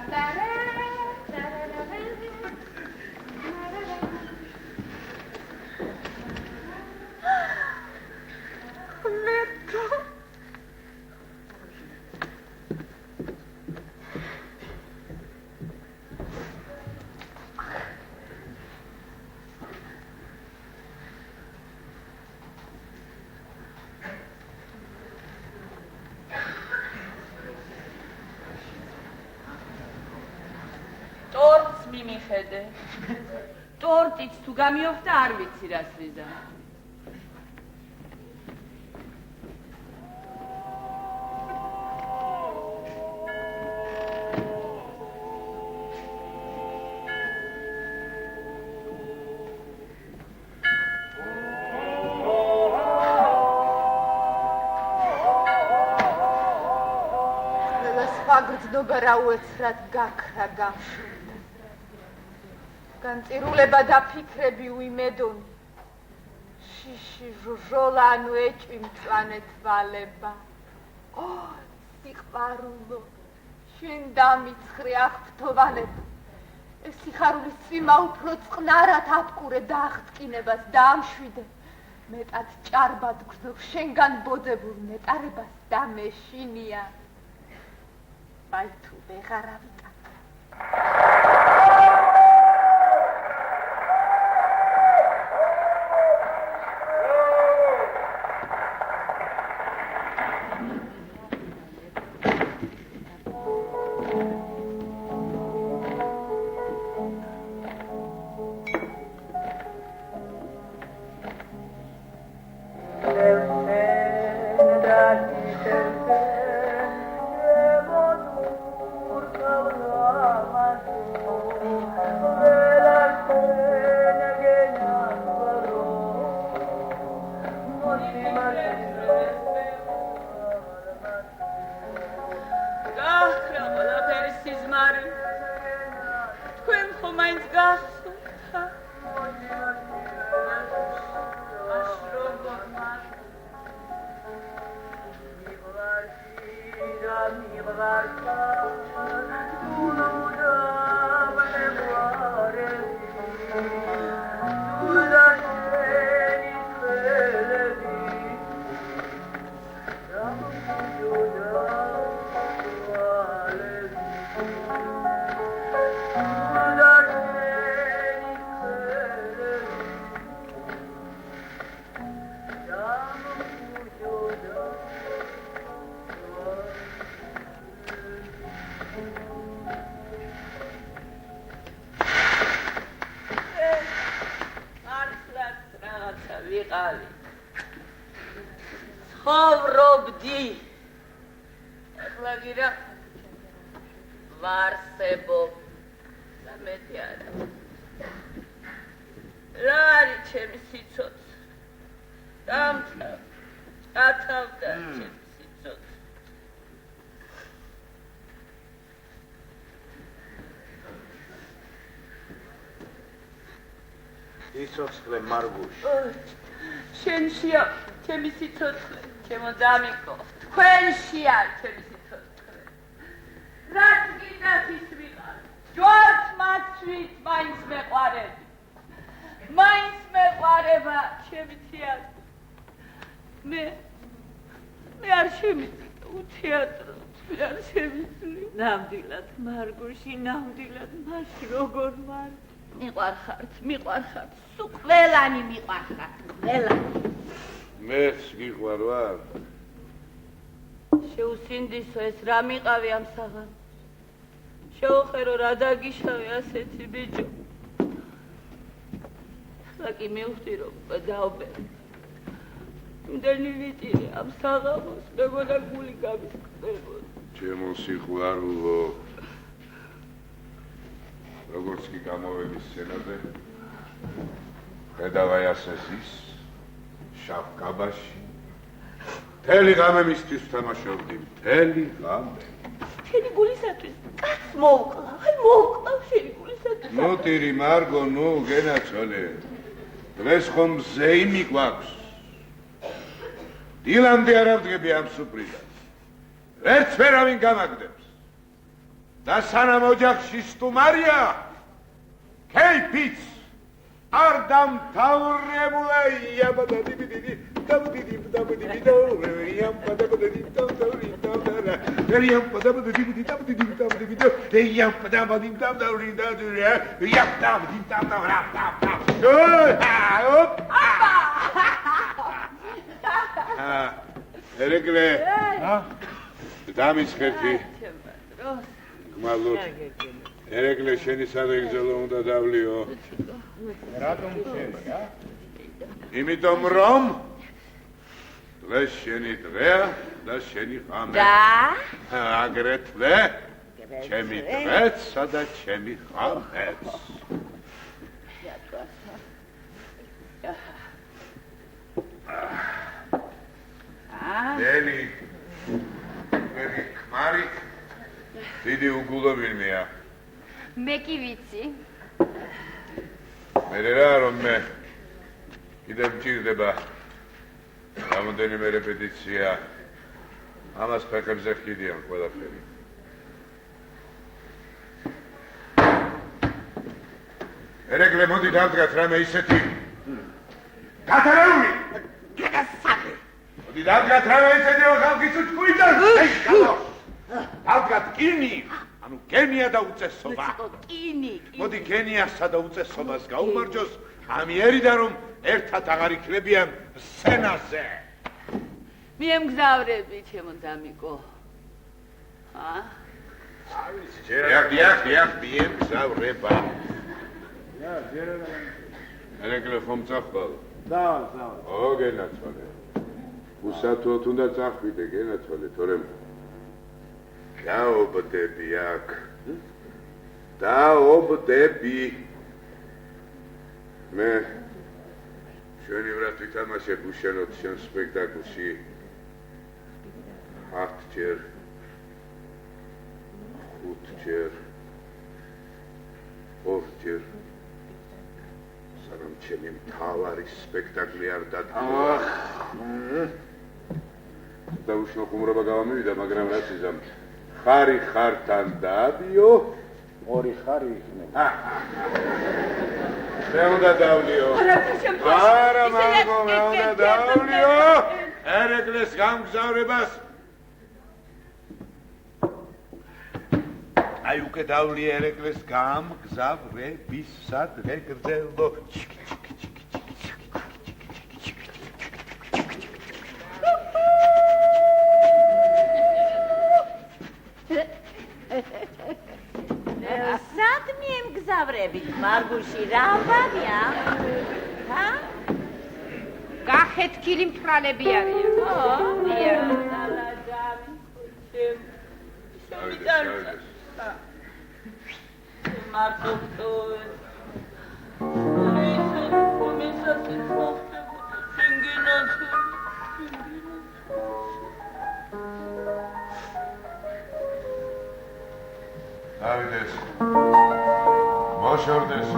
ტორტს მიმიხედე. ტორტიც თუ გამიოხდა არ ვიცი რას ვიზა. გრძნობა რა უეცრად გაქრა გამშვიდა. განწირულება და ფიქრები უიმედონი. შიში ჟოჟოლანუ ეჭვი მწვანე თვალება. ო, სიყვარულო, შენ დამიცხრე აღფრთოვანება. ეს სიხარულის წვიმა უფრო წყნარად აპყურე და აღტკინებას დაამშვიდე. მეტად ჭარბად გრძნობ შენგან ბოძებულ ნეტარებას და მეშინია. Vai tu, begaravita. ვიყავი. ცხოვრობდი. ახლა გირა ვარსებობ. და მეტი არა. რა არის ჩემი სიცოცხლე? ათავდა ჩემი სიცოცხლე. სიცოცხლე მარგუშ. შენშია ჩემი სიცოცხლე, ჩემო დამიკო. თქვენშია ჩემი სიცოცხლე. რაც გინდა ის ვიყავ. ჯვართ მაცვით მაინც მეყვარები. მაინც მეყვარება ჩემი თეატრი. მე არ შემიძლია უთეატრო, მე არ შემიძლია. ნამდვილად მარგუში, ნამდვილად მაშინ როგორ ვარ? მიყვარხართ, სულ ყველანი მიყვარხართ, ყველანი. მეც გიყვარ ვარ. შეუსინდისო ეს რა მიყავი ამ საღამ. შეუხერო რა დაგიშავე ასეთი ბიჭო. ახლა კი მივხვდი რომ დაობერე. იმდენი ვიტირე ამ საღამოს, მეგონა გული გამისკდებოდა. ჩემო სიყვარულო. როგორც კი გამოვედი სცენაზე, ხედავ ასე ზის, შავ კაბაში. მთელი ღამე მისთვის ვთამაშობდი, მთელი ღამე. შენი გულისათვის კაც მოვკლა, აი მოვკლა შენი გულისათვის. ნუ ტირი მარგო, ნუ გენაცვალე. დღეს ხომ ზეიმი გვაქვს. დილამდე არ ავდგები ამ სუპრიზას. ვერც ვერავინ გამაგდებს. და სანამ ოჯახში სტუმარია, კეიფიც არ დამთავრებულა იაბადადიბიდიდი, ერეკლე, დამისხეთი. გმალოთ. ერეკლე შენი სარეგზელო უნდა დავლიო. რატომ შენი, ა? იმიტომ რომ დღეს შენი დღეა და შენი ღამე. და აგრეთვე ჩემი დღეც და ჩემი ღამეც. ნელი ქმარი დიდი უგულობინია. მე კი ვიცი. მე რა რომ მე კიდევ მჭირდება რამოდენიმე რეპეტიცია. ამას ფეხებზე ხიდიან ყველაფერი. ერეკლე მოდი დავდგათ რამე ისეთი გათარეული. მოდი დავდგათ რამე ისეთი რომ ხალხი უჩქუიდან. დავდგათ კინი. ანუ გენია და უწესობა. კინი. მოდი გენიასა და უწესობას გაუმარჯოს ამიერიდან რომ ერთად აღარ იქნებიან სცენაზე. მიემგზავრები ჩემო დამიკო. დიახ, მიემგზავრება. ერეკლე ხომ წახვალ? და. ო, გენაცვალე. უსათუოდ უნდა წახვიდე, გენაცვალე, თორემ დაობდები აქ. დაობდები. მე შენი ვრად ვითამაშებ უშენოდ შენ სპექტაკლში 7-ჯერ 5-ჯერ 2-ჯერ სანამ ჩემი მთავარი სპექტაკლი არ დადგა. და უშნო ხუმრობა გავამივიდა, მაგრამ რაც იზამ ხარი ხართან დაადიო, ორი ხარი იქნება. მე უნდა დავლიო. არა, მაგო, მე უნდა დავლიო. ერეკლეს გამგზავრებას. აი უკვე დავლიე ერეკლეს გამგზავრებისად რეგრძელო. სად მიემგზავრებით, მარგუში, რა ვარია? გახეთქილი მთრალები არიან. Davides. Moșordes.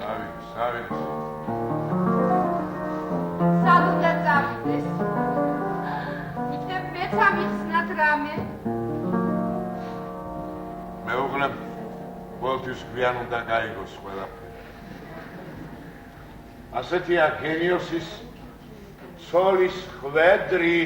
Davides. Salută, Davides. Uite, veți amitsnat rame. მეუღლემ ყოველთვის გვიან უნდა გაიგოს ყველაფერი. ასეთია გენიოსის ცოლის ხვედრი.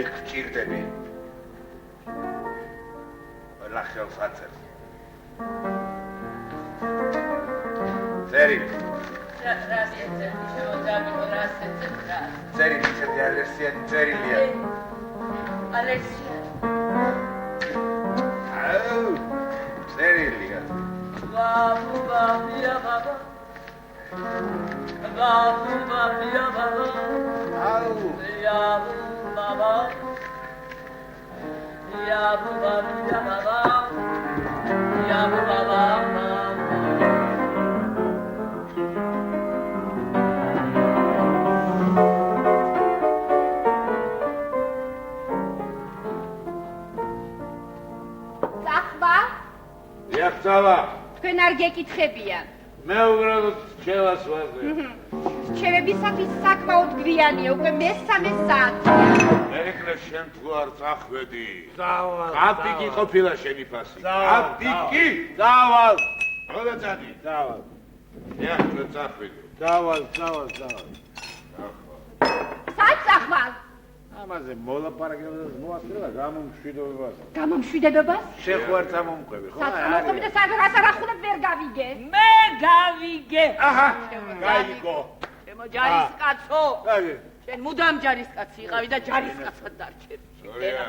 გჭირდები. ყველა ხელს აწევს. წერილი. წერილი ისეთი ალერსიანი წერილია. ალერსიანი. აუ, წერილია. წავა. თქვენ არ გეკითხებიან. მე უბრალოდ რჩევას ვაზე. რჩევებისათვის საკმაოდ გვიანია, უკვე მესამე საათი. მერეკლე შენ თუ არ წახვედი. წავალ. აპიკი ყოფილა შენი ფასი. აპიკი. წავალ. როდა წადი? წავალ. ეხლა წახვედი. წავალ. სად წახვალ? ამაზე მოლაპარაკებებს მოასწრება გამომშვიდობებას. გამომშვიდობებას? შეხვარ წამომყვები, ხო? მოყვები და სადღაც არახუნებ ვერ გავიგე. მე გავიგე. აჰა, გაიგო. ჩემო ჯარისკაცო. გაიგე. შენ მუდამ ჯარისკაცი იყავი და ჯარისკაცად დარჩები. სორია.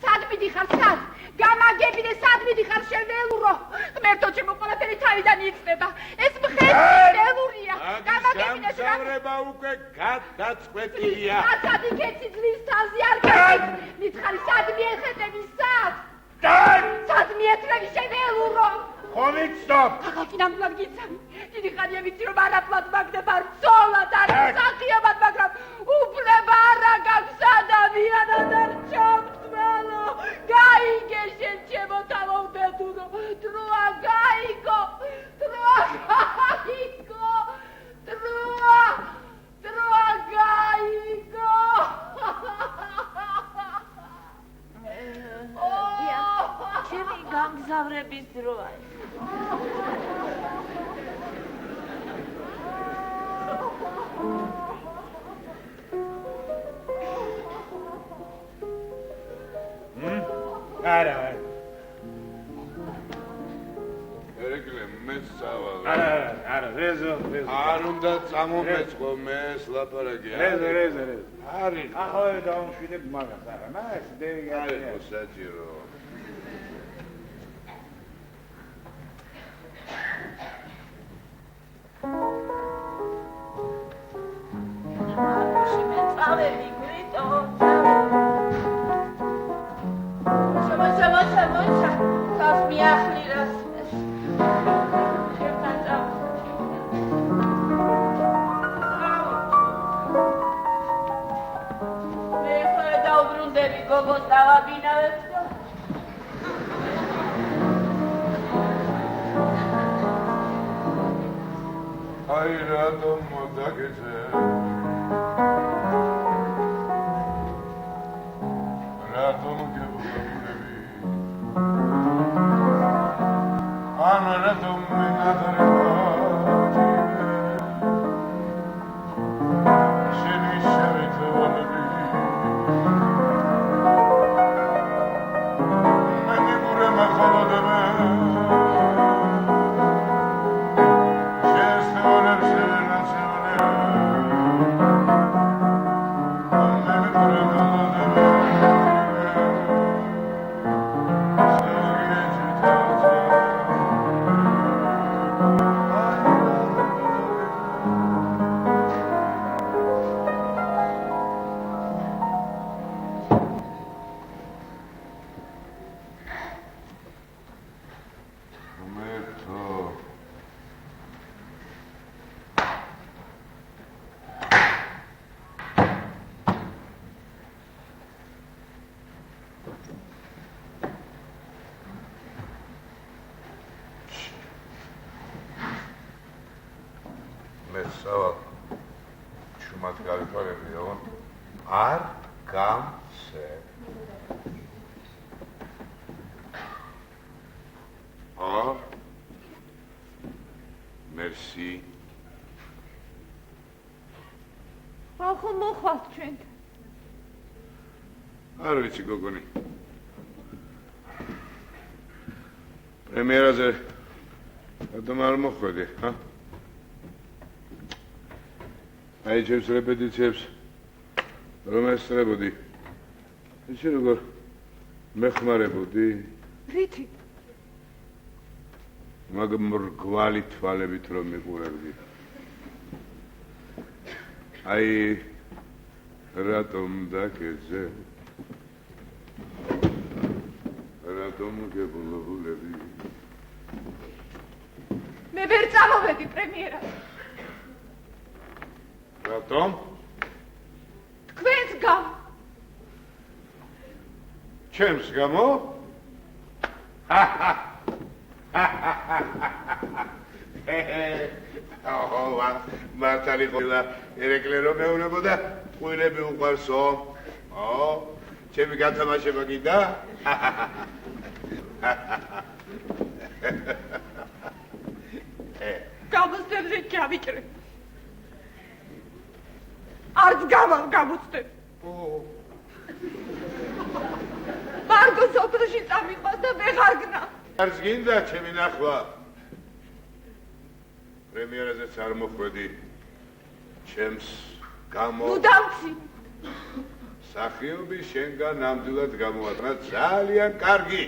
სად მიდიხარ, სად? გამაგებინე, სად მიდიხარ შენ ველურო? ღმერთო, ჩემო ყველაფერი თავიდან იწყება. ეს მხეცი ველურია. გამაგებინე, გამგზავრება უკვე გადაწყვეტილია. სად იქეცი ძლის თავზე არ გაიგე. მითხარი, სად მიეხედები, სად? სად მიეთრევი შენ ველურო? ხომიცნობ. აღაკი ნამდვილად გიცამი. დიდი ხანია ვიცი რომ არაფლად მაგდება რწოლად არ მსახიობად, მაგრამ უფლება არა გაქვს ადამიანად არ ჩამწვალო. გაიგე შენ ჩემო თავობედურო. დროა გაიგო. დროა გაიგო. დროა გაიგო. ჩემი გამგზავრების დროა. არა. მერეკლე მეც წავალ. არა, რეზო. არ უნდა წამომეწყო მეს ლაპარაკი. რეზო. არის. ახლა დავამშვიდებ მაგას, არა, მას დევი არის საჭირო. აი რატომ მოდაგეცე? სავალ ჩუმად გავითვალებიო არ გამცე მერსი ახლა მოხვალთ ჩვენთან არ ვიცი გოგონი პრემიერაზე რატომ არ მოხვედი ჰა აი ჩემს რეპეტიციებს რომ ესწრებოდი იცი როგორ მეხმარებოდი რითი მაგ მრგვალი თვალებით რომ მიყურებდი აი რატომ დაგეძე რატომ გებულობულები მე ვერ წამოვედი პრემიერაზე რატომ თქვენს გამო ჩემს გამო მართალი ყოლა ერეკლე რომ მეუნებოდა ყვილები უყვარსო ჩემი გათამაშება გინდა გამოსდებზე ჩავიჭრე არც გამამ გამოცდები მარგო სოფელში წამიყვანს და ვეღარ გნა არც გინდა ჩემი ნახვა პრემიერაზეც არ მოხვედი ჩემს გამო ნუ დამცი სახიობი შენგან ნამდვილად გამოატნა ძალიან კარგი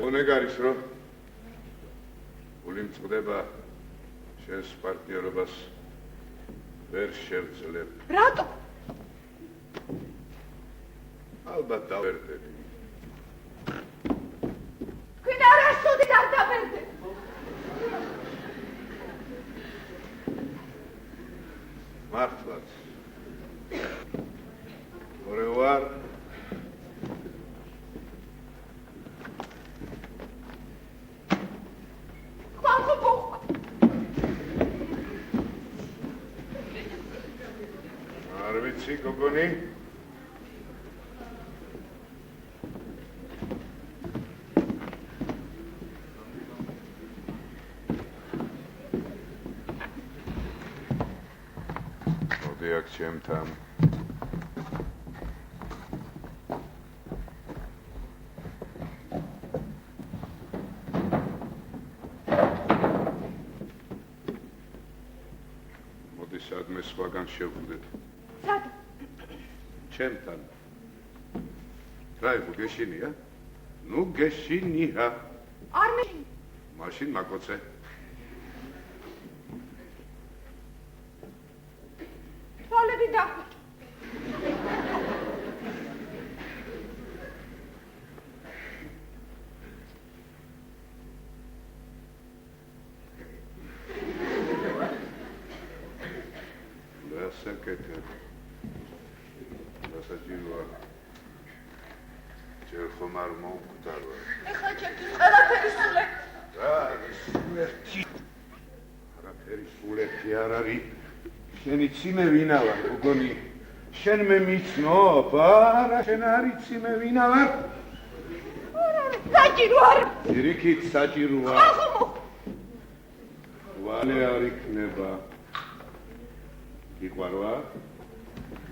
უნეგ არის რომ გული მწყდება შენს პარტნიორობას ვერ შევძლებ რატო ალბათ დავერდები თქვენ არასოდეს არ დავერდებ მართლაც ორი ვარ ხალხო მოხვა არ ვიცი გოგონი მოდი აქ ჩემთან მოდი სადმე სხვაგან შევხვდეთ სად ჩემთან რა იყო გეშინია ნუ გეშინია არ მეშინი მაშინ მაკოცე თვალები დახუჭ დასაკეთე დასაჭიროა ჯერ ხომ არ მოვკვდარო ეხლა ჩემთვის ყველაფერი სულეთ რა სულეთი არაფერი სულეთი არ არის შენი ციმე ვინა ვარ გოგონი შენ მე მიცნობ არა შენ არ იცი მე ვინა ვარ საჭირო არ ირიქით საჭიროა ხალხო ვალე არ იქნება იყვარვა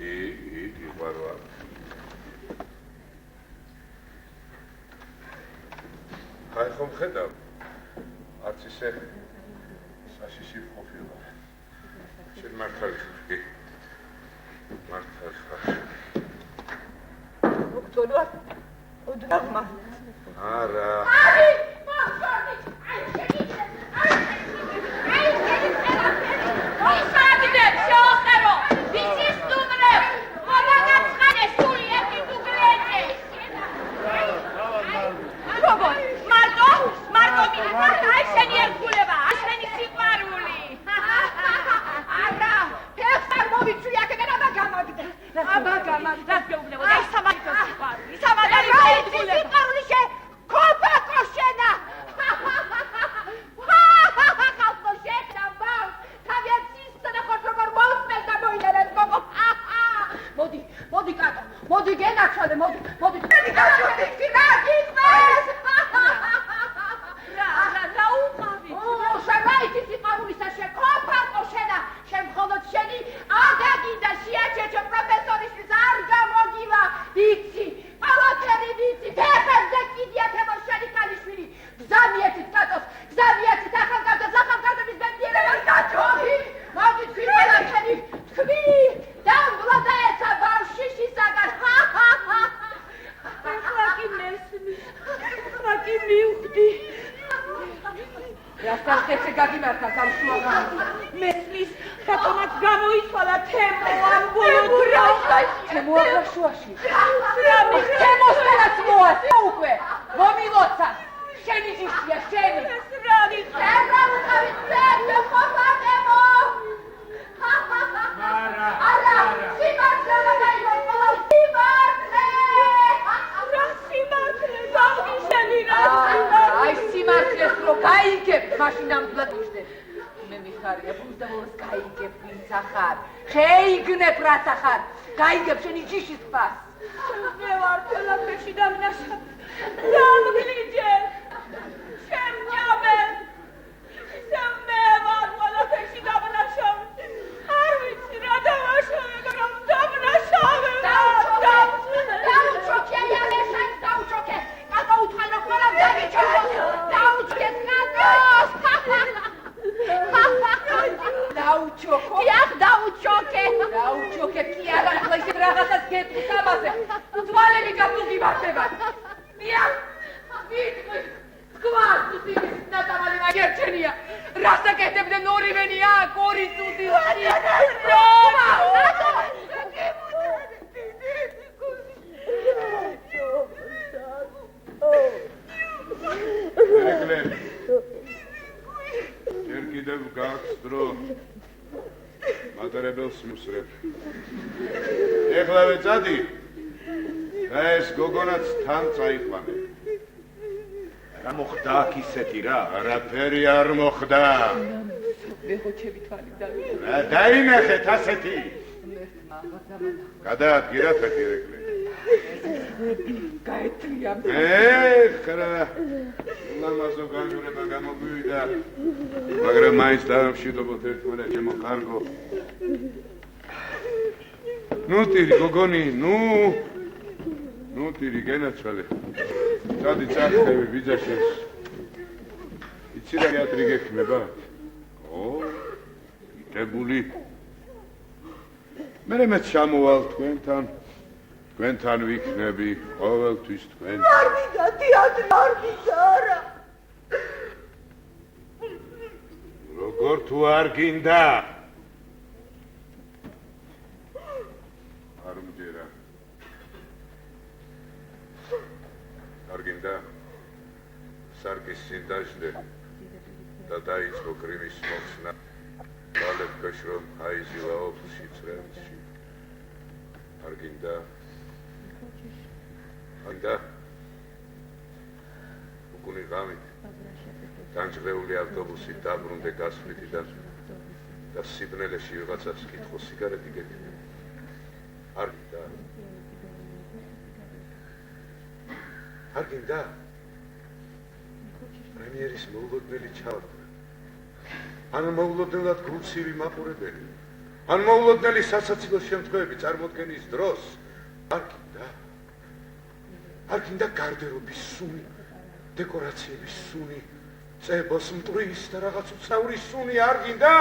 იყვარვა აი ხომ ხედავ არც ისე საშიში ყოფილა შენ მართალი ხარ მართალი ხარ მოგწონვა ოდნავ არა აი მოხსოვდი აი შეგიძლია აი შეგიძლია შეოხერო ვიცი სტუმრე მოგაგაცხადე სული ერთი დუგლეჭე როგორ მარტო აი შენი ერგულება შენი სიყვარული არა ფეხს არ მოვიცვი აქედან აბა გამაგდა რა შეუბნებოდა აი სამადო სიყვარული სამადარი ერგულება სიყვარული შე ქოფაკო შენა ხალხო შენა მოდი გენაჩალე, მოდი. მე გავიწყდი რა გიყვეს. რა უყავით? შევაიცი სიყვარულისა შეკოფაკო შენა, შემხოლოდ შენი აგაგინდა შეაჩეჩო პროფესორისთვის არ გამოგივა, იცი, ყველაფერი ვიცი, ფეხებზე კიდიათებო შენი ქალიშვილი, გზამიეთით კატოს, გზამიეთით ახალგაზრდების ბედნიერებას გაჩვი, მოდი თქვი ყველაფერი, თქვი, დამბლოდა ესა ბავშვიშისაგან, ეხლა კი მესმის, ეხლა კი მივხვდი. რასთან ხეთზე გაგიმართა გამშუაღა. მესმის, რატომაც გამოიცვალა თემო ამ ბოლო თემო აღაშუაში. რამე თემოსთანაც მოასწა უკვე, მომილოცა, შენი ჯიშია, შენი. ეს რა ვიყავ? რა ვიყავი, ძე, ხოთა თემო. არა, სიმართლე გადაიმოყოლა, სიმართლე. რა სიმართლე, გავგიშენი რა სიმართლე. აი სიმართლეს რო გაიგებ, მაშინ ამბლად ვიждებ. მე მიხარია, ბუნდა მოს გაიგებ ვინც ახარ. შეიგნებ რაც ახარ. გაიგებ შენი ჯიშის ფას. მე ვარ ყველაფერში დამნაშავე. დამგლიჯე. შემჯამე. ისევ მე ვარ ყველაფერში დამნაშავე. არ ვიცი რა დავაშავე, მაგრამ დამნაშავე. დაუჩოქე, იალეშან დაუჩოქე. კატო უთხარ რომ ყველა დაგიჩოქოს. დაუჩქე კატოს. დაუჩოქო. დიახ, დაუჩოქე. დაუჩოქე კი არა, ახლა ისე რაღაცას გეტყვის ამაზე. თვალები გაგდივარდებათ. დიახ, ვიტყვი. თქვას თვითონ ნატავალი მაგერჩენია. რასაკეთებდნენ ორივენი აქ, ორი წუთი. რომა! ერეკლები ჯერ კიდევ გაქვს დრო მატარებელს მუსრებ ეხლავე წადი და ეს გოგონაც თან წაიყვანე რა მოხდა აქ ისეთი რა? არაფერი არ მოხდა მეხოჩები თვალი დავიდა. რა დაინახეთ ასეთი გადაადგირათ ეს ერეკლები გაეთრია. ხრა ლამაზო განჯურება გამოგვივიდა მაგრამ მაინც დავამშვიდობოთ ერთმანეთს ჩემო კარგო ნუ ტირი გოგონი ნუ ტირი გენაცვალე წადი წახდები ბიძაშენს იცი რა თეატრი გექმება ო იტებული მე ჩამოვალ თქვენთან ვიქნები ყოველთვის თქვენ არ მინდა თეატრი, არ მინდა არა. როგორ თუ არ გინდა არ მჯერა არ გინდა სარკის წინ დაждე და დაიწყო გრიმის მოხსნა ბალეტკაშ რომ აიზილაო სიცხეში არ გინდა ანდა უკუნი გამით განჭრეული ავტობუსი დაბრუნდე გასვლიდან და სიბნელეში ვიღაცას კითხო სიგარეტი გეკიდა არ გინდა პრემიერის მოულოდნელი ჩავარდა ან მოულოდნელად გულცივი მაყურებელი ან მოულოდნელი სასაცილო შემთხვევები წარმოდგენის დროს არ გინდა გარდერობის სუნი დეკორაციების სუნი წებოს მტვრის და რაღაც უცნაური სუნი არ გინდა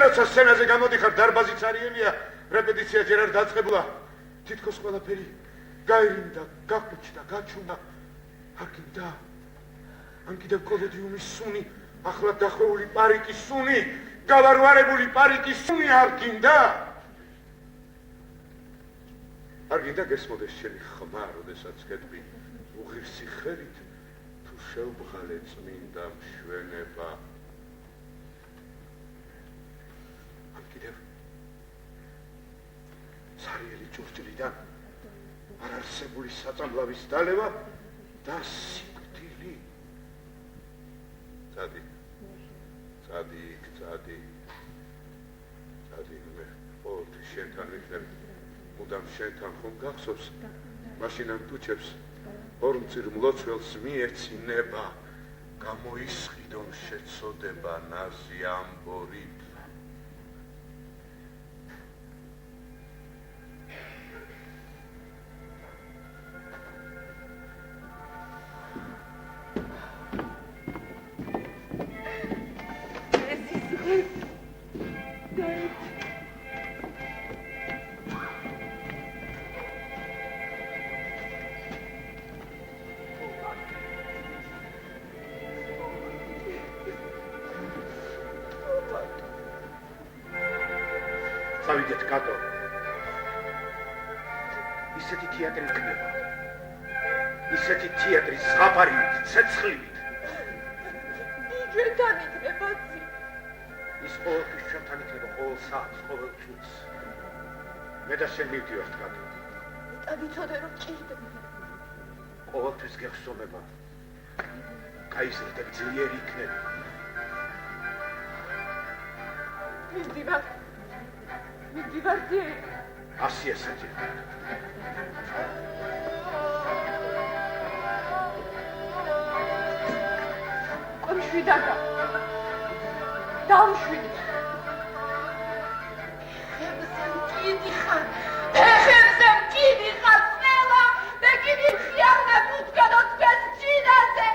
როცა სცენაზე გამოდიხარ დარბაზიც არიელია რეპეტიცია ჯერ არ დაწყებულა თითქოს ყველაფერი გაირინდა გაყუჩდა გაჩუმა არ გინდა ან კიდევ კოლოდიუმის სუნი ახლად დახვეული პარიკის სუნი გავარვარებული პარიკის სუნი არ გინდა არ გინდა გესმოდეს შენი ხმა როდესაც გეტყვი უღირსი ხელით თუ შევბღალე წმინდა მშვენება ან კიდევ ცარიელი ჭურჭლიდან არარსებული საწამლავის დალევა და სიკვდილი წადი მე ყოველთვის შენთან ვიქნები. მუდამ შენთან ხომ გახსოვს? მაშინ ამ ტუჩებს ორ მწირ მლოცველს მიეცინება. გამოისყიდონ შეწოდება ნაზი ამბორით. წავიდეთ კატო. ისეთი თეატრი იქნება. ისეთი თეატრი ზღაპარით, ცეცხლივით. ჩვენთან იქნება ძი. ის ყოველთვის ჩვენთან იქნება, ყოველ საათს, ყოველ წუთს. მე და შენ მივდივართ კატო. ამიცოდე რომ ჭირდება. ყოველთვის გეხსოვნება. გაიზრდე ძლიერი იქნები. მივდივარ ძი. ასია საჭირო. მშვიდაკა. დამშვიდი. ფეხებზე მჭიდი ხარ წნელა და კიდე ხიარნა ბუჩკადო თქვენს ჭინაზე.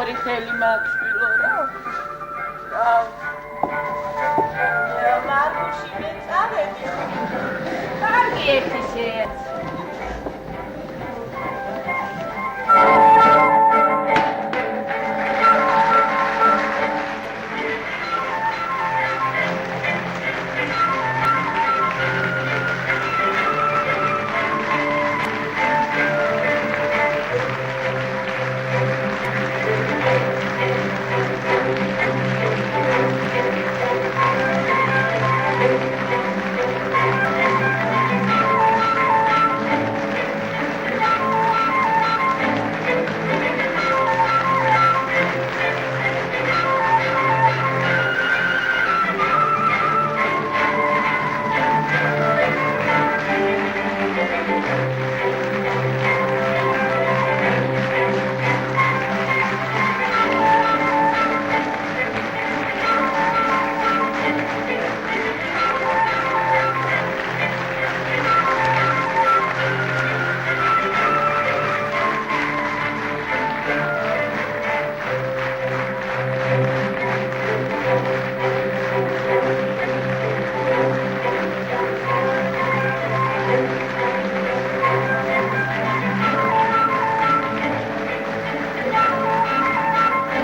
ორი ხელი მაქვს შვილო რა. მარკუში მეწავედი. კარგი ერთი შეეც.